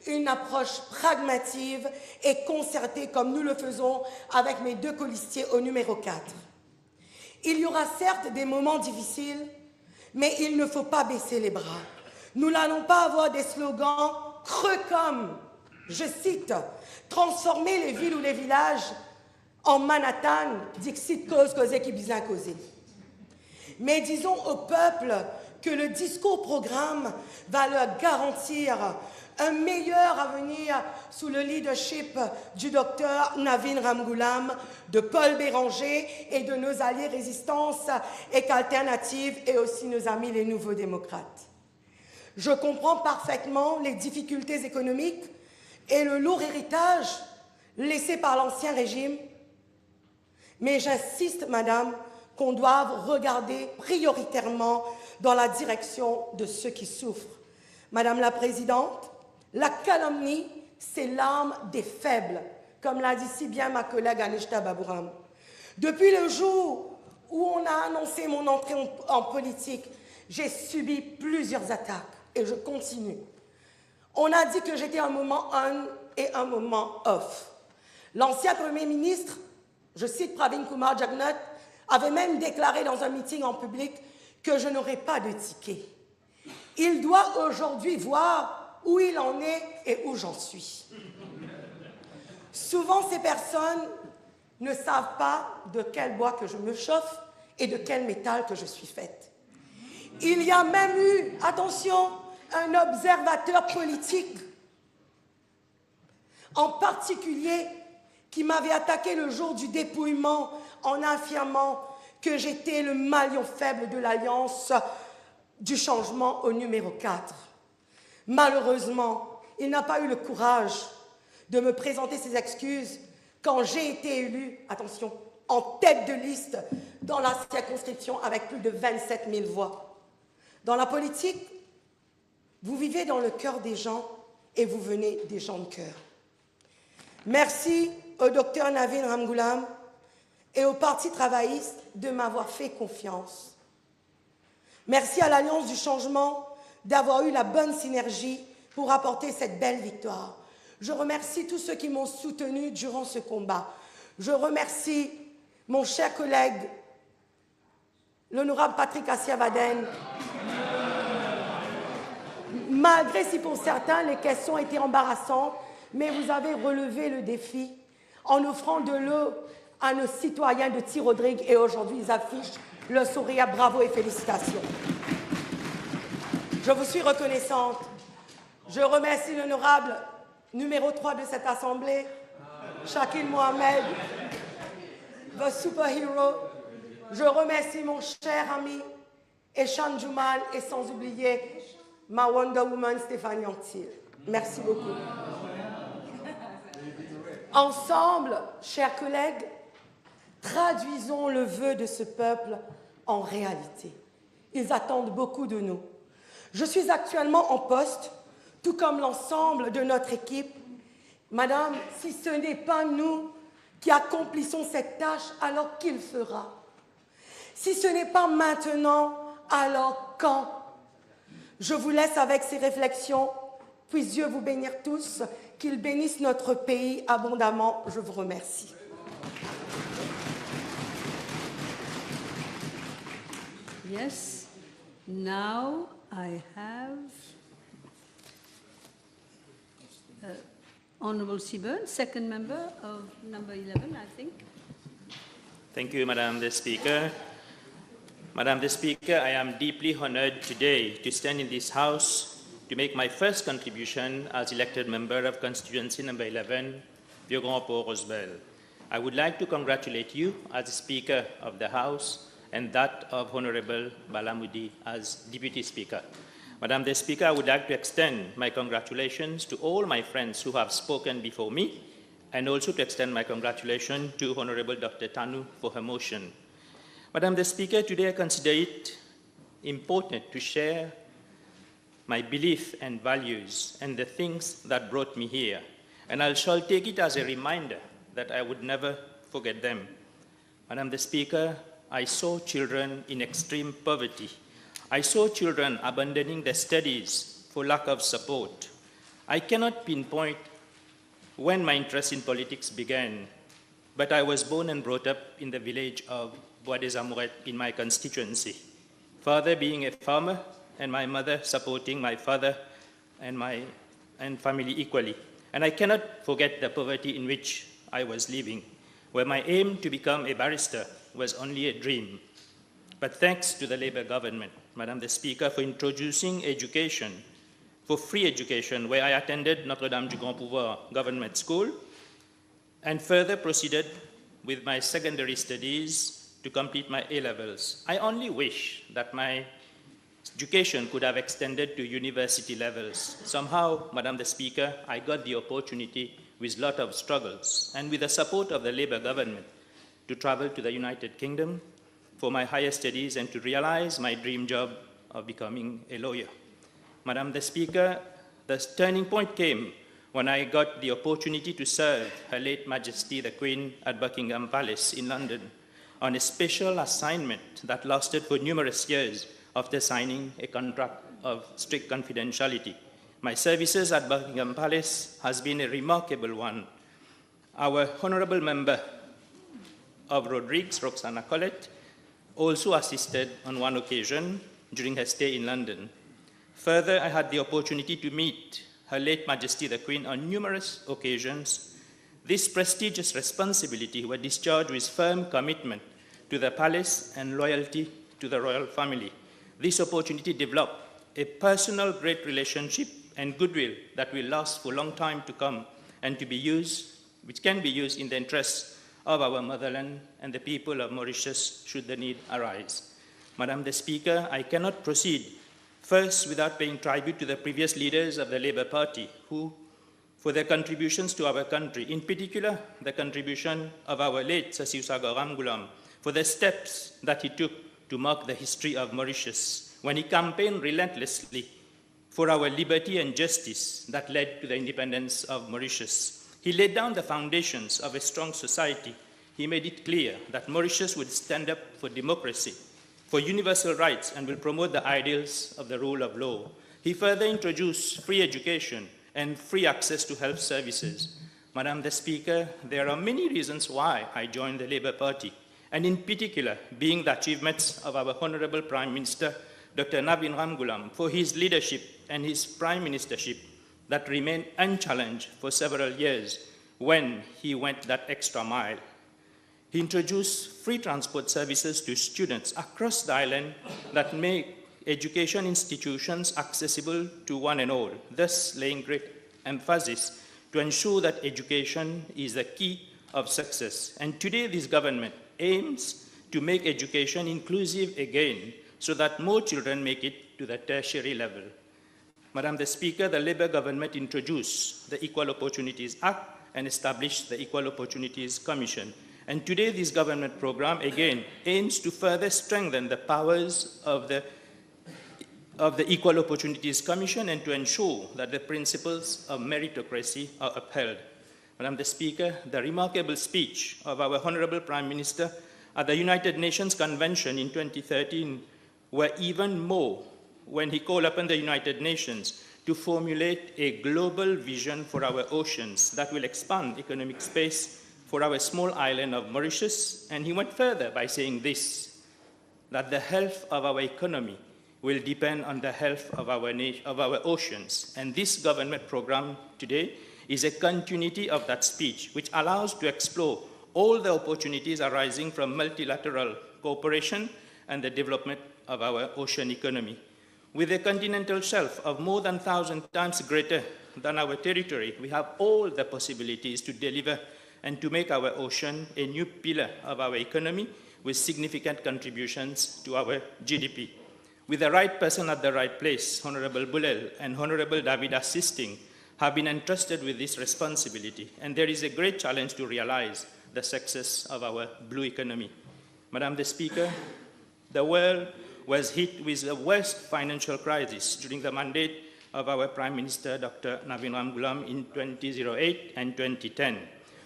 une approche pragmatique et concertée comme nous le faisons avec mes deux colistiers au numéro 4. Il y aura certes des moments difficiles, mais il ne faut pas baisser les bras. Nous n'allons pas avoir des slogans creux comme, je cite, transformer les villes ou les villages en Manhattan, dixit cause causée qui bisin causé. Mais disons au peuple que le discours-programme va leur garantir un meilleur avenir sous le leadership du docteur Navin Ramgoolam, de Paul Béranger et de nos alliés Résistance et qu'Alternative et aussi nos amis les Nouveaux démocrates. Je comprends parfaitement les difficultés économiques et le lourd héritage laissé par l'ancien régime, mais j'insiste, madame, qu'on doive regarder prioritairement dans la direction de ceux qui souffrent. Madame la Présidente, la calomnie, c'est l'arme des faibles, comme l'a dit si bien ma collègue Anishta Babouram. Depuis le jour où on a annoncé mon entrée en politique, j'ai subi plusieurs attaques et je continue. On a dit que j'étais un moment on et un moment off. L'ancien Premier ministre, je cite Pravin Kumar Jagnat, avait même déclaré dans un meeting en public que je n'aurais pas de ticket. Il doit aujourd'hui voir où il en est et où j'en suis. Souvent, ces personnes ne savent pas de quel bois que je me chauffe et de quel métal que je suis faite. Il y a même eu, attention, un observateur politique, en particulier, qui m'avait attaqué le jour du dépouillement en affirmant que j'étais le maillon faible de l'alliance du changement au numéro 4. Malheureusement, il n'a pas eu le courage de me présenter ses excuses quand j'ai été élue, attention, en tête de liste dans la circonscription avec plus de 27 000 voix. Dans la politique, vous vivez dans le cœur des gens et vous venez des gens de cœur. Merci au docteur Navin Ramgoolam et au Parti travailliste de m'avoir fait confiance. Merci à l'Alliance du changement d'avoir eu la bonne synergie pour apporter cette belle victoire. Je remercie tous ceux qui m'ont soutenu durant ce combat. Je remercie mon cher collègue, l'honorable Patrick Assia-Vaden. Malgré si pour certains les questions étaient embarrassantes, mais vous avez relevé le défi en offrant de l'eau à nos citoyens de Thirodrigue et aujourd'hui ils affichent le sourire. Bravo et félicitations. Je vous suis reconnaissante. Je remercie l'honorable numéro 3 de cette Assemblée, Shakil Mohamed, the superhero. Je remercie mon cher ami Eshan Juman et sans oublier ma Wonder Woman Stéphanie Antil. Merci beaucoup. Ensemble, chers collègues, traduisons le vœu de ce peuple en réalité. Ils attendent beaucoup de nous. Je suis actuellement en poste, tout comme l'ensemble de notre équipe. Madame, si ce n'est pas nous qui accomplissons cette tâche, alors qui le fera? Si ce n'est pas maintenant, alors quand? Je vous laisse avec ces réflexions. Puisse Dieu vous bénir tous, qu'il bénisse notre pays abondamment. Je vous remercie. Yes. Now I have Honourable Seaburn, second member of number 11, I think. Thank you, Madam the Speaker. Madam the Speaker, I am deeply honored today to stand in this House to make my first contribution as elected member of constituency number 11, Vieux-Grand-Port-Rosebel. I would like to congratulate you as the Speaker of the House and that of Honorable Balamudi as Deputy Speaker. Madam the Speaker, I would like to extend my congratulations to all my friends who have spoken before me, and also to extend my congratulations to Honorable Dr. Tanu for her motion. Madam the Speaker, today I consider it important to share my belief and values and the things that brought me here, and I shall take it as a reminder that I would never forget them. Madam the Speaker, I saw children in extreme poverty. I saw children abandoning their studies for lack of support. I cannot pinpoint when my interest in politics began, but I was born and brought up in the village of Bois des Amourettes in my constituency. Father being a farmer and my mother supporting my father and family equally. And I cannot forget the poverty in which I was living, where my aim to become a barrister was only a dream. But thanks to the Labour government, Madam the Speaker, for introducing education, for free education, where I attended Notre-Dame du Grand Pouvoir Government School, and further proceeded with my secondary studies to complete my A-levels. I only wish that my education could have extended to university levels. Somehow, Madam the Speaker, I got the opportunity with a lot of struggles and with the support of the Labour government to travel to the United Kingdom for my higher studies and to realize my dream job of becoming a lawyer. Madam the Speaker, the turning point came when I got the opportunity to serve Her late Majesty the Queen at Buckingham Palace in London on a special assignment that lasted for numerous years after signing a contract of strict confidentiality. My services at Buckingham Palace has been a remarkable one. Our honourable member of Rodrigues, Roxana Collett, also assisted on one occasion during her stay in London. Further, I had the opportunity to meet Her late Majesty the Queen on numerous occasions. This prestigious responsibility was discharged with firm commitment to the palace and loyalty to the royal family. This opportunity developed a personal great relationship and goodwill that will last for a long time to come and to be used, which can be used in the interests of our motherland and the people of Mauritius should the need arise. Madam the Speaker, I cannot proceed first without paying tribute to the previous leaders of the Labour Party who, for their contributions to our country, in particular the contribution of our late Sasiu Sagar Ramgulam, for the steps that he took to mark the history of Mauritius when he campaigned relentlessly for our liberty and justice that led to the independence of Mauritius. He laid down the foundations of a strong society. He made it clear that Mauritius would stand up for democracy, for universal rights, and will promote the ideals of the rule of law. He further introduced free education and free access to health services. Madam the Speaker, there are many reasons why I joined the Labour Party, and in particular being the achievements of our Honourable Prime Minister, Dr. Navin Ramgoolam, for his leadership and his prime ministership that remained unchallenged for several years when he went that extra mile. He introduced free transport services to students across the island that make education institutions accessible to one and all, thus laying great emphasis to ensure that education is the key of success. And today this government aims to make education inclusive again so that more children make it to the tertiary level. Madam the Speaker, the Labour government introduced the Equal Opportunities Act and established the Equal Opportunities Commission. And today this government program again aims to further strengthen the powers of the Equal Opportunities Commission and to ensure that the principles of meritocracy are upheld. Madam the Speaker, the remarkable speech of our Honorable Prime Minister at the United Nations Convention in 2013 were even more when he called upon the United Nations to formulate a global vision for our oceans that will expand economic space for our small island of Mauritius. And he went further by saying this, that the health of our economy will depend on the health of our oceans. And this government program today is a continuity of that speech, which allows to explore all the opportunities arising from multilateral cooperation and the development of our ocean economy. With a continental shelf of more than 1,000 times greater than our territory, we have all the possibilities to deliver and to make our ocean a new pillar of our economy with significant contributions to our GDP. With the right person at the right place, Honorable Bulel and Honorable David assisting, have been entrusted with this responsibility, and there is a great challenge to realize the success of our blue economy. Madam the Speaker, the world was hit with the worst financial crisis during the mandate of our Prime Minister, Dr. Navin Ramgoolam, in 2008 and 2010,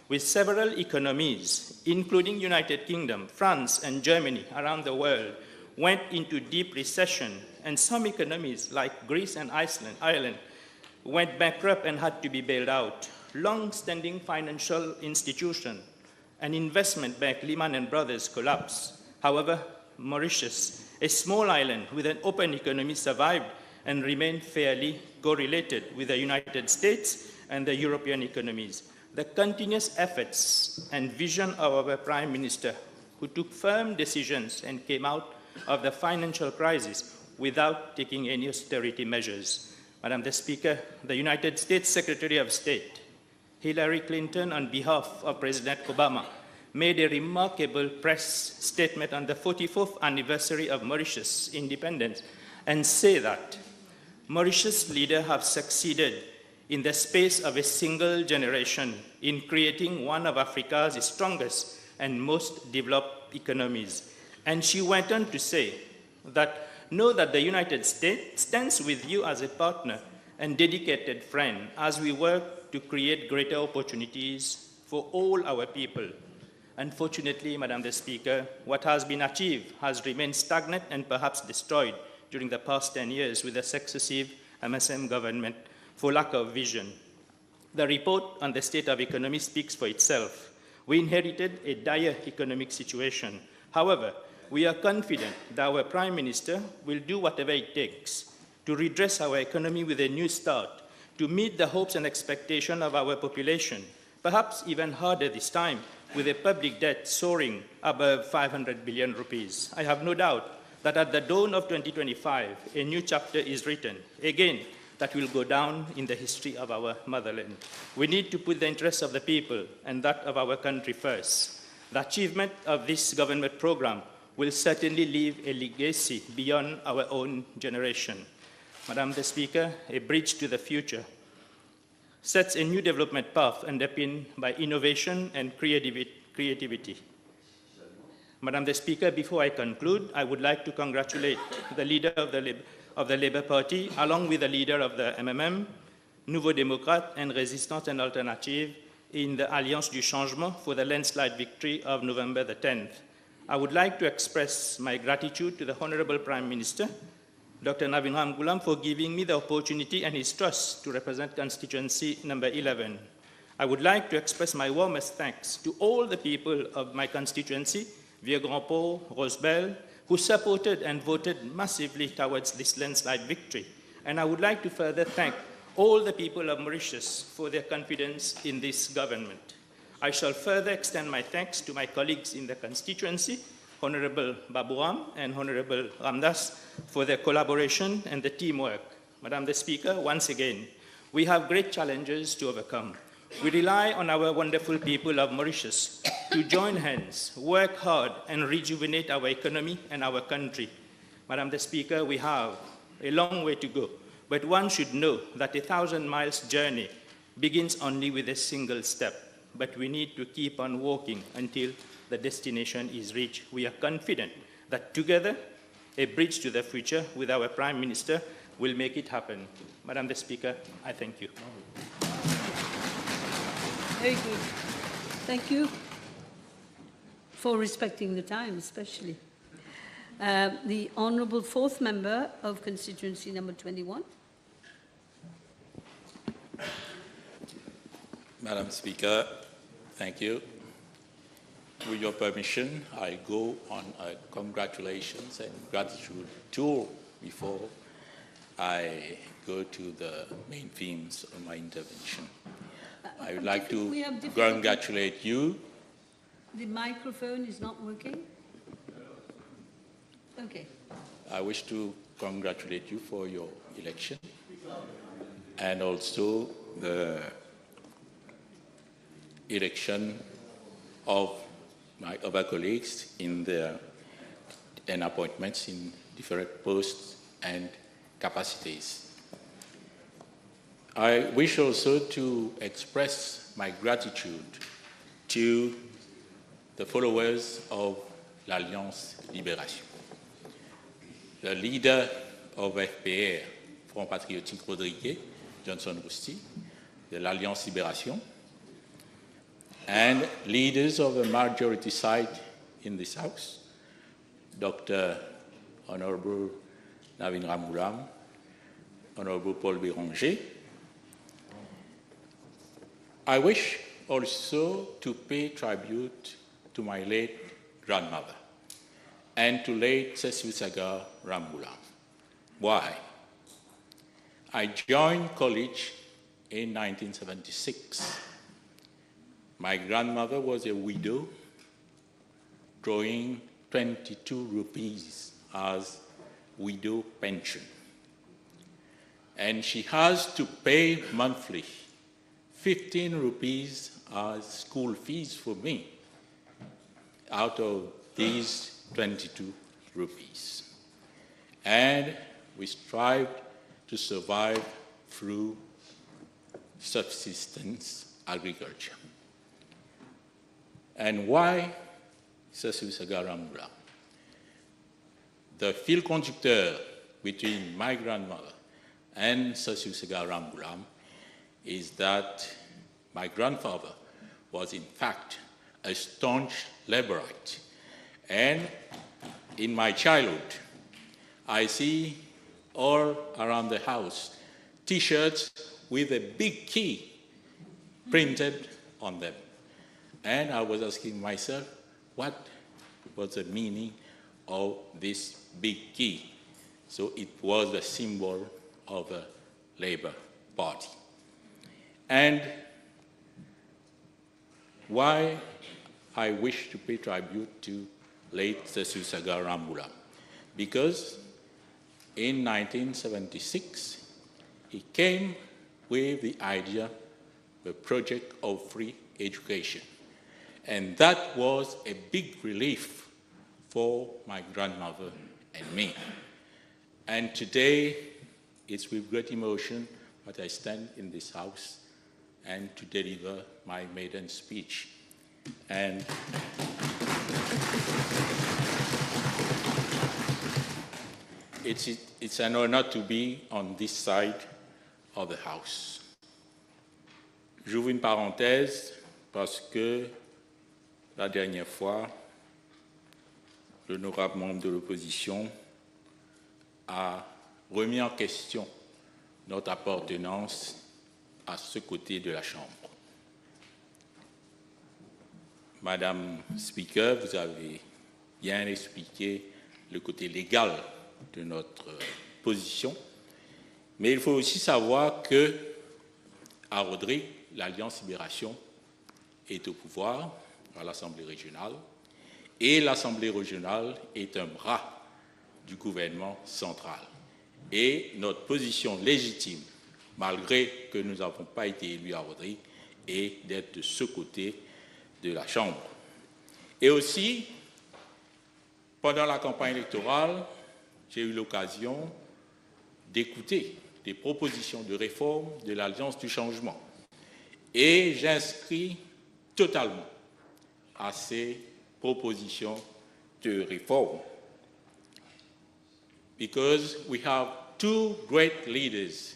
with several economies, including United Kingdom, France, and Germany around the world, went into deep recession, and some economies like Greece and Ireland went bankrupt and had to be bailed out. Long-standing financial institution and investment bank Lehman Brothers collapsed. However, Mauritius, a small island with an open economy, survived and remained fairly correlated with the United States and the European economies. The continuous efforts and vision of our Prime Minister, who took firm decisions and came out of the financial crisis without taking any austerity measures. Madam the Speaker, the United States Secretary of State, Hillary Clinton, on behalf of President Obama, made a remarkable press statement on the 44th anniversary of Mauritius' independence and say that Mauritius leaders have succeeded in the space of a single generation in creating one of Africa's strongest and most developed economies. And she went on to say that, know that the United States stands with you as a partner and dedicated friend as we work to create greater opportunities for all our people. Unfortunately, Madam the Speaker, what has been achieved has remained stagnant and perhaps destroyed during the past 10 years with the successive MSM government for lack of vision. The report on the state of economy speaks for itself. We inherited a dire economic situation. However, we are confident that our Prime Minister will do whatever it takes to redress our economy with a new start, to meet the hopes and expectations of our population, perhaps even harder this time, with a public debt soaring above 500 billion rupees. I have no doubt that at the dawn of 2025, a new chapter is written, again, that will go down in the history of our motherland. We need to put the interests of the people and that of our country first. The achievement of this government program will certainly leave a legacy beyond our own generation. Madam the Speaker, a bridge to the future sets a new development path underpinned by innovation and creativity. Madam the Speaker, before I conclude, I would like to congratulate the leader of the Labour Party, along with the leader of the MMM, Nouveau Démocrate and Résistance and Alternative, in the Alliance du Changement for the landslide victory of November the 10th. I would like to express my gratitude to the Honorable Prime Minister, Dr. Navin Ramgoolam, for giving me the opportunity and his trust to represent constituency number 11. I would like to express my warmest thanks to all the people of my constituency, Vieux-Grand-Port, Rosebel, who supported and voted massively towards this landslide victory. And I would like to further thank all the people of Mauritius for their confidence in this government. I shall further extend my thanks to my colleagues in the constituency, Honorable Baburam and Honorable Ramdas, for their collaboration and the teamwork. Madam the Speaker, once again, we have great challenges to overcome. We rely on our wonderful people of Mauritius to join hands, work hard, and rejuvenate our economy and our country. Madam the Speaker, we have a long way to go, but one should know that a 1,000 miles journey begins only with a single step, but we need to keep on walking until the destination is reached. We are confident that together, a bridge to the future with our Prime Minister will make it happen. Madam the Speaker, I thank you. Very good. Thank you for respecting the time, especially. The Honourable Fourth Member of Constituency number 21. Madam Speaker, thank you. With your permission, I go on a congratulations and gratitude tour before I go to the main themes of my intervention. I would like to congratulate you. The microphone is not working? Okay. I wish to congratulate you for your election and also the election of my other colleagues in their appointments in different posts and capacities. I wish also to express my gratitude to the followers of l'Alliance Libération. The leader of FPR, Front Patriotique Rodriguez, Johnson Rousty, de l'Alliance Libération, and leaders of the majority side in this House, Dr. Honorable Navin Ramgoolam, Honorable Paul Béranger. I wish also to pay tribute to my late grandmother and to late Cecil Sagar Ramgoolam. Why? I joined college in 1976. My grandmother was a widow, drawing 22 rupees as widow pension. And she has to pay monthly 15 rupees as school fees for me out of these 22 rupees. And we strived to survive through subsistence agriculture. And why Cecil Sagar Ramgoolam? The fil conducteur between my grandmother and Cecil Sagar Ramgoolam is that my grandfather was in fact a staunch Labourite. And in my childhood, I see all around the house T-shirts with a big key printed on them. And I was asking myself, what was the meaning of this big key? So it was a symbol of a Labour Party. And why I wish to pay tribute to late Cecil Sagar Ramgoolam? Because in 1976, he came with the idea, the project of free education. And that was a big relief for my grandmother and me. And today, it's with great emotion that I stand in this house and to deliver my maiden speech. And it's an honor to be on this side of the house. J'ouvre une parenthèse parce que la dernière fois, l'honorable membre de l'opposition a remis en question notre appartenance à ce côté de la Chambre. Madame Speaker, vous avez bien expliqué le côté légal de notre position, mais il faut aussi savoir que à Rodrigue, l'Alliance Libération est au pouvoir à l'Assemblée régionale et l'Assemblée régionale est un bras du gouvernement central. Et notre position légitime, malgré que nous n'avons pas été élus à Rodrigue, est d'être de ce côté de la Chambre. Et aussi, pendant la campagne électorale, j'ai eu l'occasion d'écouter des propositions de réforme de l'Alliance du changement. Et j'inscris totalement à ces propositions de réforme. Because we have two great leaders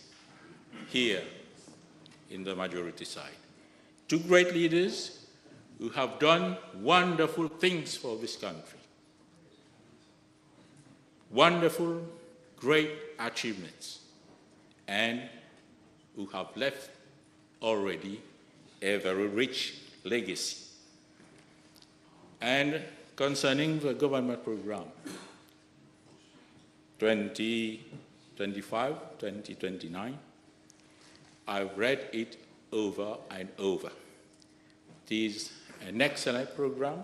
here in the majority side. Two great leaders who have done wonderful things for this country. Wonderful, great achievements, and who have left already a very rich legacy. And concerning the government program, 2025, 2029, I've read it over and over. It is an excellent program,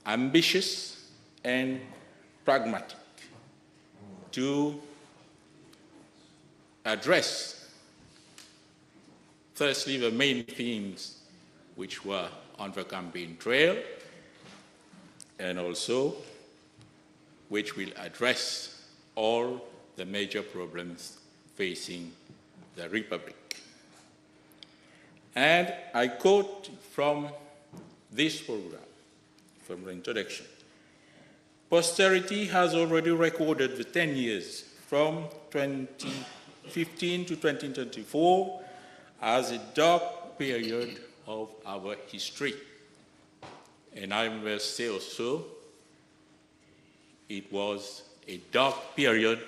ambitious and pragmatic, to address, firstly, the main themes which were on the campaign trail, and also which will address all the major problems facing the Republic. And I quote from this program, from the introduction. Posterity has already recorded the 10 years from 2015 to 2024 as a dark period of our history. And I must say also, it was a dark period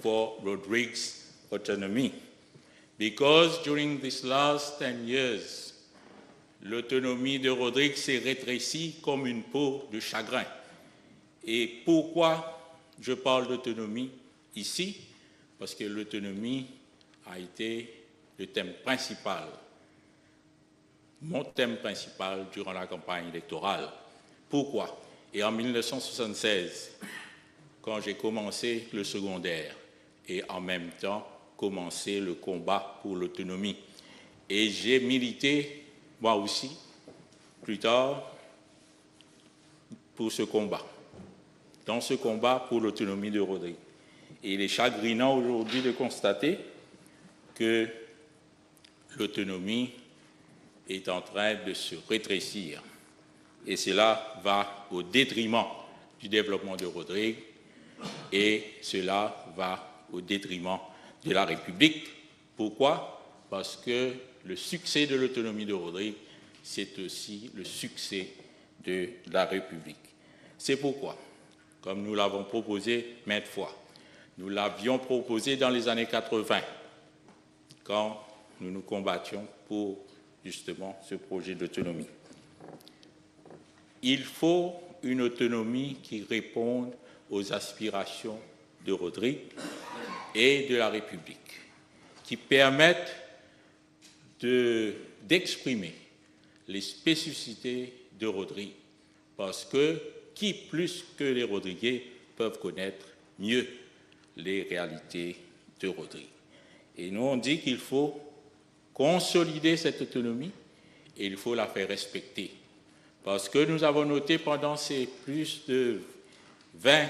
for Rodrigues' autonomy, because during these last 10 years, l'autonomie de Rodrigues s'est rétrécie comme une peau de chagrin. Et pourquoi je parle d'autonomie ici? Parce que l'autonomie a été le thème principal, mon thème principal durant la campagne électorale. Pourquoi? Et en 1976, quand j'ai commencé le secondaire et en même temps commencé le combat pour l'autonomie. Et j'ai milité, moi aussi, plus tard, pour ce combat, dans ce combat pour l'autonomie de Rodrigue. Et il est chagrinant aujourd'hui de constater que l'autonomie est en train de se rétrécir. Et cela va au détriment du développement de Rodrigue, et cela va au détriment de la République. Pourquoi? Parce que le succès de l'autonomie de Rodrigue, c'est aussi le succès de la République. C'est pourquoi, comme nous l'avons proposé maintes fois, nous l'avions proposé dans les années 80, quand nous nous combattions pour justement ce projet d'autonomie. Il faut une autonomie qui réponde aux aspirations de Rodrigue et de la République, qui permettent d'exprimer les spécificités de Rodrigue, parce que qui plus que les Rodriguais peuvent connaître mieux les réalités de Rodrigue. Et nous, on dit qu'il faut consolider cette autonomie et il faut la faire respecter. Parce que nous avons noté pendant ces plus de 20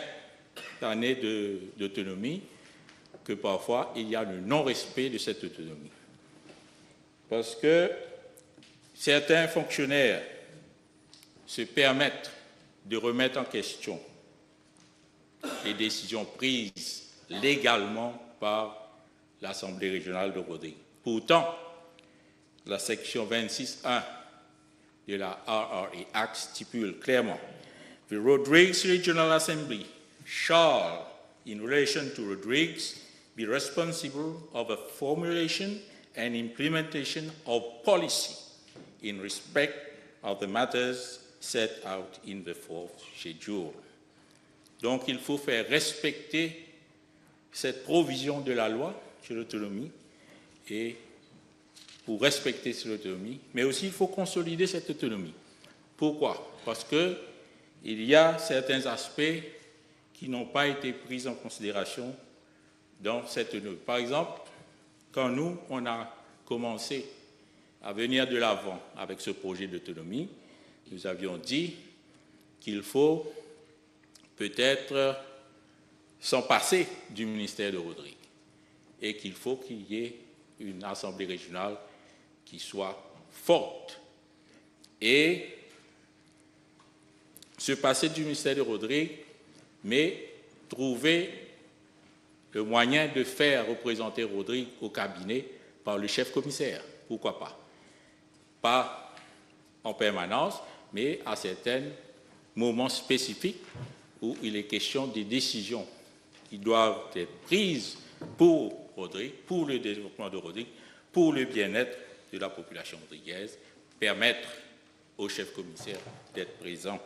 années d'autonomie que parfois il y a le non-respect de cette autonomie. Parce que certains fonctionnaires se permettent de remettre en question les décisions prises légalement par l'Assemblée régionale de Rodrigue. Pourtant, la section 26.1 de la RRA Act stipule clairement: The Rodrigues Regional Assembly shall, in relation to Rodrigues, be responsible of the formulation and implementation of policy in respect of the matters set out in the fourth schedule. Donc, il faut faire respecter cette provision de la loi sur l'autonomie, et pour respecter cette autonomie, mais aussi il faut consolider cette autonomie. Pourquoi? Parce qu'il y a certains aspects qui n'ont pas été pris en considération dans cette autonomie. Par exemple, quand nous, on a commencé à venir de l'avant avec ce projet d'autonomie, nous avions dit qu'il faut peut-être sont passés du ministère de Rodrigue et qu'il faut qu'il y ait une assemblée régionale qui soit forte. Et se passer du ministère de Rodrigue, mais trouver le moyen de faire représenter Rodrigue au cabinet par le chef commissaire. Pourquoi pas? Pas en permanence, mais à certains moments spécifiques où il est question des décisions qui doivent être prises pour Rodrigue, pour le développement de Rodrigue, pour le bien-être de la population rodriguaise, permettre au chef commissaire d'être présent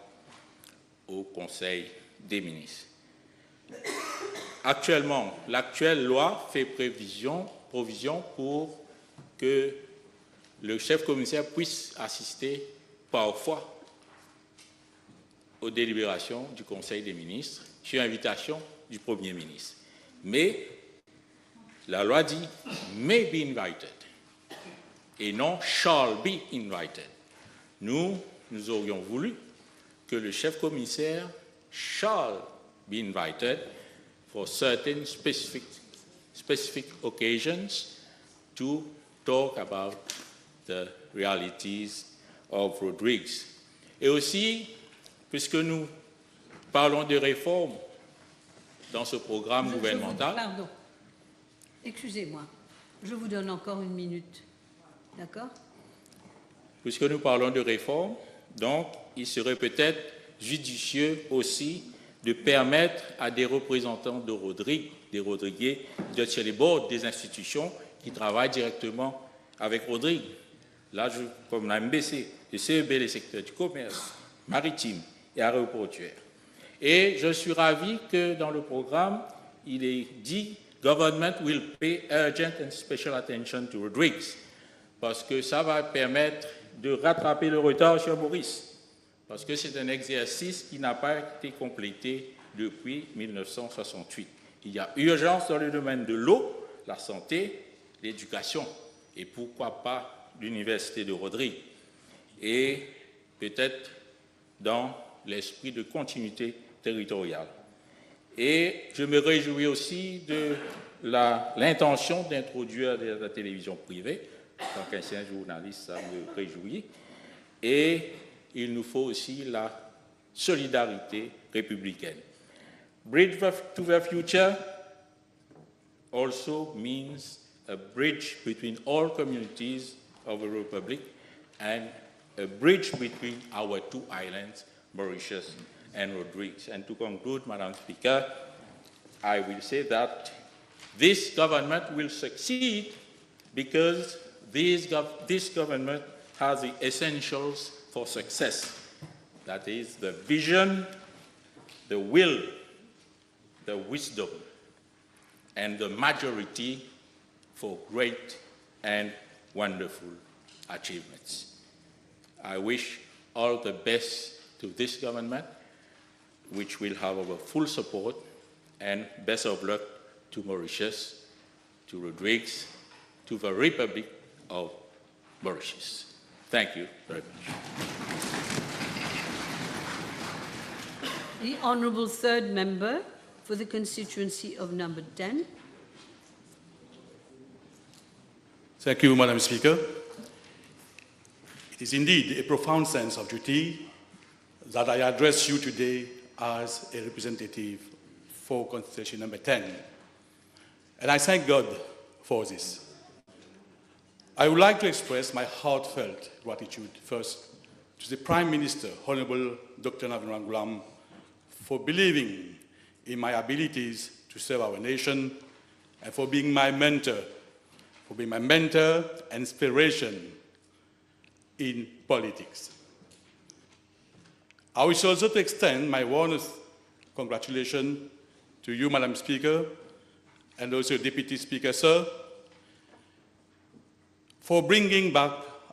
au Conseil des ministres. Actuellement, l'actuelle loi fait provision pour que le chef commissaire puisse assister parfois aux délibérations du Conseil des ministres sur invitation du Premier ministre. Mais la loi dit « may be invited » et non « shall be invited ». Nous aurions voulu que le chef commissaire « shall be invited » for certain specific occasions to talk about the realities of Rodrigues. Et aussi, puisque nous parlons de réformes dans ce programme gouvernemental. Pardon, excusez-moi, je vous donne encore une minute, d'accord? Puisque nous parlons de réformes, donc il serait peut-être judicieux aussi de permettre à des représentants de Rodrigue, des Rodriguais, d'être sur les bords des institutions qui travaillent directement avec Rodrigue. Là, comme la MBC, le CEB, les secteurs du commerce, maritime et aéroportuaire. Et je suis ravi que dans le programme, il est dit « Government will pay urgent and special attention to Rodrigues » parce que ça va permettre de rattraper le retard sur Maurice. Parce que c'est un exercice qui n'a pas été complété depuis 1968. Il y a urgence dans le domaine de l'eau, la santé, l'éducation, et pourquoi pas l'université de Rodrigue. Et peut-être dans l'esprit de continuité territoriale. Et je me réjouis aussi de l'intention d'introduire la télévision privée. En tant qu'ancien journaliste, ça me réjouit. Et il nous faut aussi la solidarité républicaine. Bridge to the future also means a bridge between all communities of the Republic and a bridge between our two islands, Mauritius and Rodrigues. And to conclude, Madam Speaker, I will say that this government will succeed because this government has the essentials for success. That is the vision, the will, the wisdom, and the majority for great and wonderful achievements. I wish all the best to this government, which will have our full support, and best of luck to Mauritius, to Rodrigues, to the Republic of Mauritius. Thank you very much. The Honourable Third Member for the constituency of number 10. Thank you, Madam Speaker. It is indeed a profound sense of duty that I address you today as a representative for constituency number 10. And I thank God for this. I would like to express my heartfelt gratitude first to the Prime Minister, Honorable Dr. Navin Ramgoolam, for believing in my abilities to serve our nation and for being my mentor, and inspiration in politics. I wish also to extend my warmest congratulations to you, Madam Speaker, and also Deputy Speaker, sir, for bringing back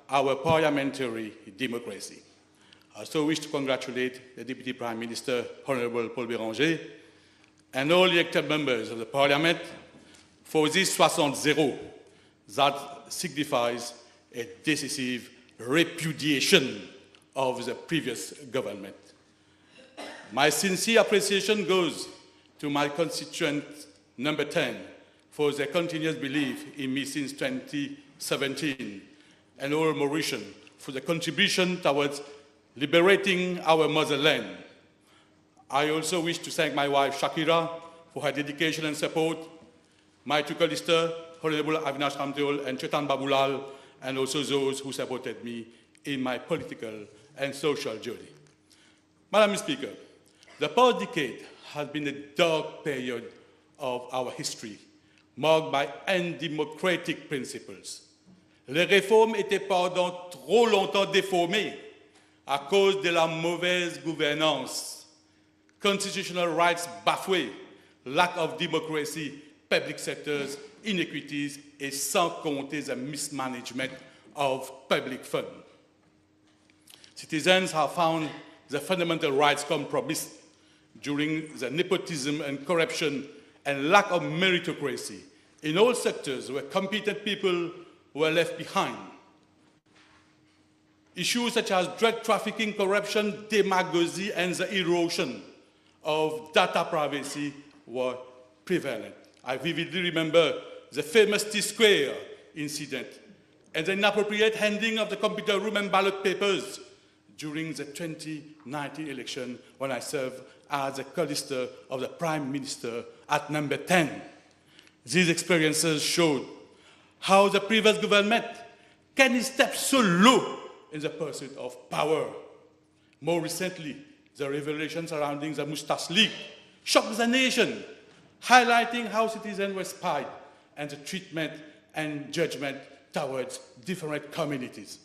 our parliamentary democracy. I also wish to congratulate the Deputy Prime Minister, Honorable Paul Béranger, and all elected members of the Parliament for this 60 that signifies a decisive repudiation of the previous government. My sincere appreciation goes to my constituent number 10 for their continuous belief in me since 2017, and all Mauritians for their contribution towards liberating our motherland. I also wish to thank my wife Shakira for her dedication and support, my two co-listers, Honorable Avinash Ramteol and Chetan Babulal, and also those who supported me in my political and social journey. Madam Speaker, the past decade has been a dark period of our history, marked by undemocratic principles. Les réformes étaient pendant trop longtemps déformées à cause de la mauvaise gouvernance, constitutional rights bafoués, lack of democracy, public sectors, inequities, et sans compter the mismanagement of public funds. Citizens have found the fundamental rights compromised during the nepotism and corruption and lack of meritocracy in all sectors where competent people were left behind. Issues such as drug trafficking, corruption, demagogy, and the erosion of data privacy were prevalent. I vividly remember the famous T-Square incident and the inappropriate handing of the computer room and ballot papers during the 2019 election when I served as the co-lister of the Prime Minister at number 10. These experiences showed how the previous government can step so low in the pursuit of power. More recently, the revelation surrounding the Moustache League shocked the nation, highlighting how citizens were spied and the treatment and judgment towards different communities.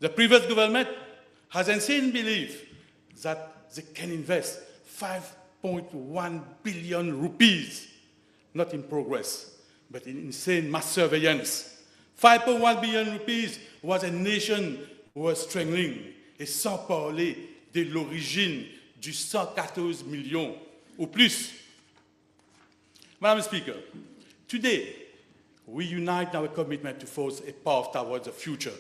The previous government has insane belief that they can invest 5.1 billion rupees, not in progress, but in insane mass surveillance. 5.1 billion rupees was a nation was strangling, et sans parler de l'origine du 114 millions ou plus. Madam Speaker, today we unite our commitment to forge a path towards the future,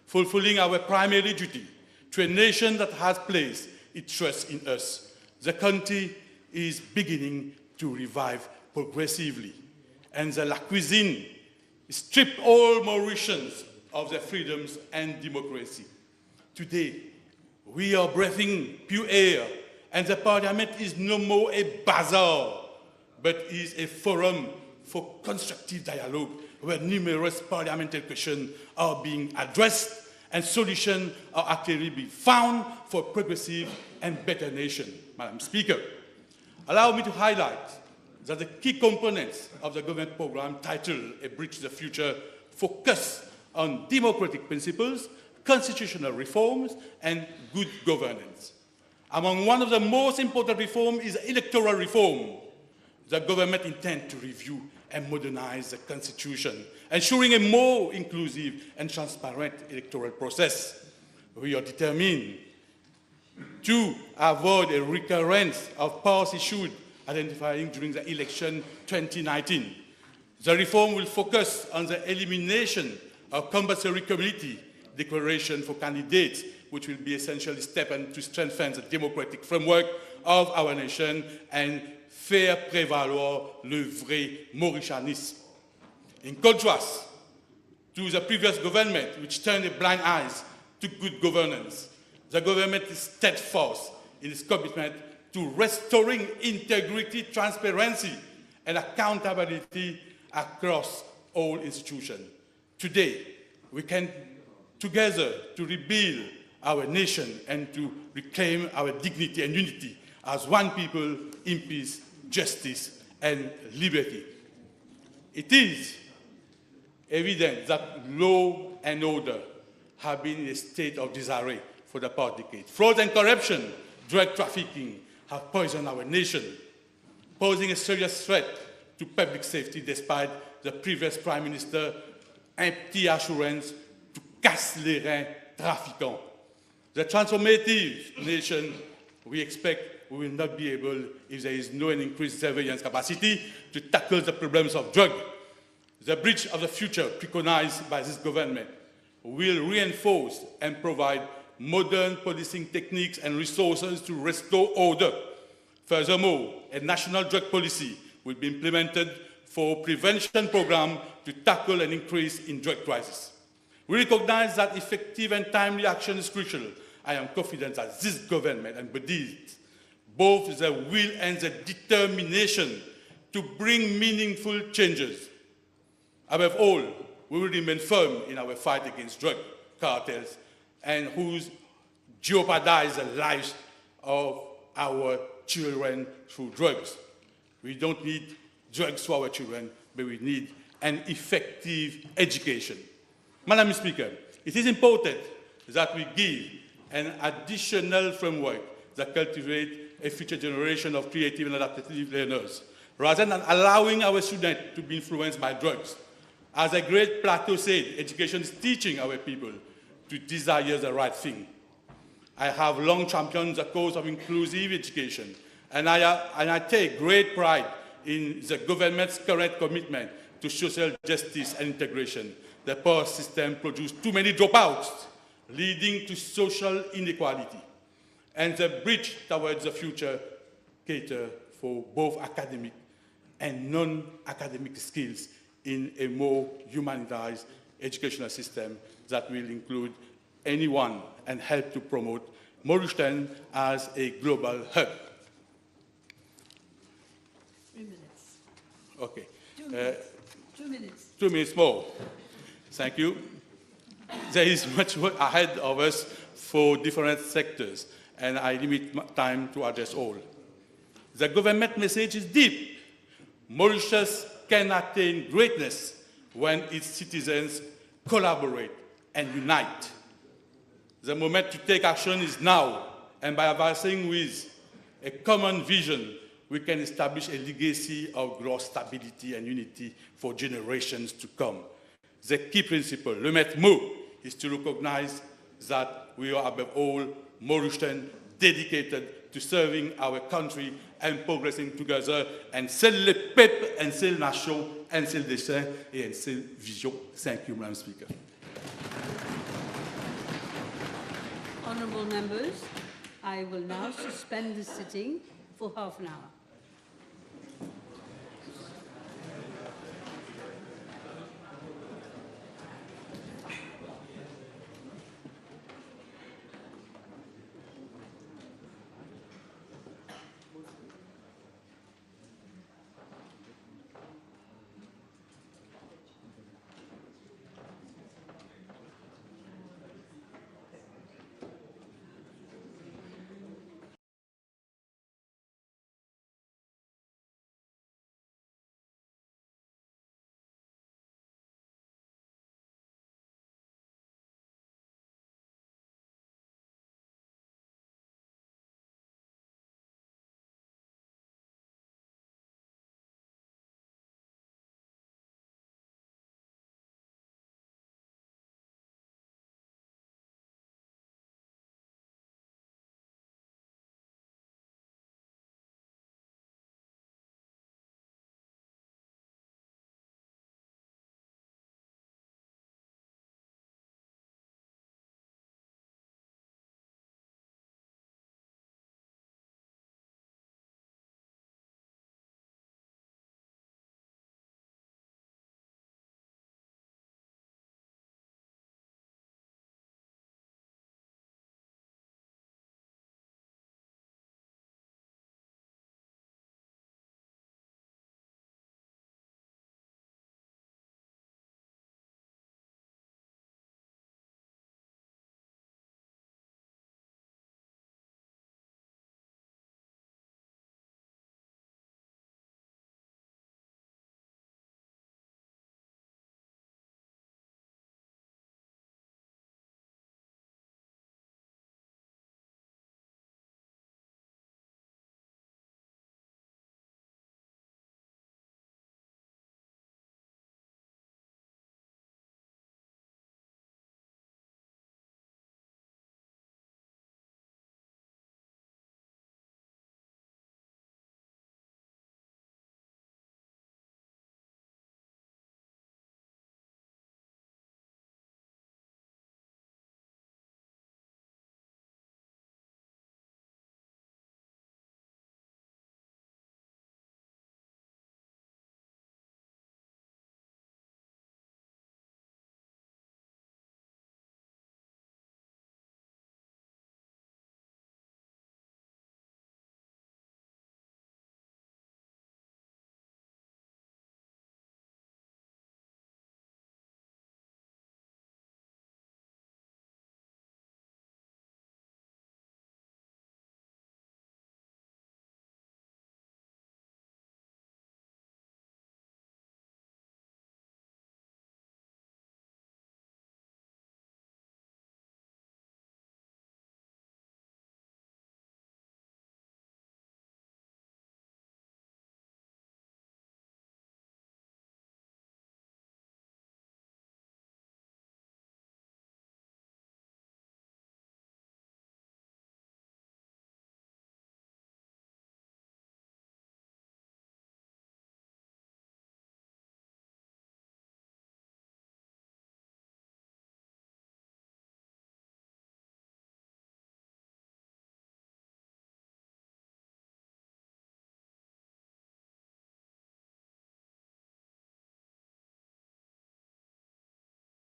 fulfilling our primary duty to a nation that has placed its trust in us. The country is beginning to revive progressively, and the La Cuisine stripped all Mauritians of their freedoms and democracy. Today, we are breathing pure air, and the Parliament is no more a bazaar, but is a forum for constructive dialogue where numerous parliamentary questions are being addressed and solutions are actually being found for a progressive and better nation. Madam Speaker, allow me to highlight that the key components of the government program titled A Bridge to the Future focus on democratic principles, constitutional reforms, and good governance. Among one of the most important reforms is electoral reform. The government intends to review and modernize the constitution, ensuring a more inclusive and transparent electoral process. We are determined to avoid a recurrence of past issues identified during the election 2019. The reform will focus on the elimination of compulsory community declaration for candidates, which will be essentially a step to strengthen the democratic framework of our nation and faire prévaloir le vrai Mauritianisme. In contrast to the previous government, which turned a blind eye to good governance, the government is steadfast in its commitment to restoring integrity, transparency, and accountability across all institutions. Today, we can together to rebuild our nation and to reclaim our dignity and unity as one people in peace, justice, and liberty. It is evident that law and order have been in a state of disarray for the past decade. Fraud and corruption, drug trafficking have poisoned our nation, posing a serious threat to public safety despite the previous Prime Minister's empty assurance to casse les reins trafiquants. The transformative nation we expect we will not be able, if there is no increased surveillance capacity, to tackle the problems of drug. The bridge of the future preconized by this government will reinforce and provide modern policing techniques and resources to restore order, Furthermore, a national drug policy will be implemented for prevention program to tackle an increase in drug crisis. We recognize that effective and timely action is crucial. I am confident that this government embodies both the will and the determination to bring meaningful changes. Above all, we will remain firm in our fight against drug cartels and whose jeopardize the lives of our children through drugs. We don't need drugs for our children, but we need an effective education. Madam Speaker, it is important that we give an additional framework that cultivates a future generation of creative and adaptive learners, rather than allowing our students to be influenced by drugs. As a great Plato said, education is teaching our people to desire the right thing. I have long championed the cause of inclusive education, and I take great pride in the government's current commitment to social justice and integration. The past system produced too many dropouts, leading to social inequality. And the bridge towards the future cater for both academic and non-academic skills in a more humanized educational system that will include anyone and help to promote Mauritian as a global hub. 3 minutes. Okay. 2 minutes. 2 minutes. 2 minutes more. Thank you. There is much work ahead of us for different sectors, and I limit my time to address all. The government message is deep. Mauritius can attain greatness when its citizens collaborate and unite. The moment to take action is now, and by advancing with a common vision, we can establish a legacy of growth, stability, and unity for generations to come. The key principle, le maître mot, is to recognize that we are above all Mauritians dedicated to serving our country and progressing together. And c'est le peuple, and c'est la nation, and c'est le destin, et c'est la vision. Thank you, Madam Speaker. Honourable members, I will now suspend the sitting for half an hour.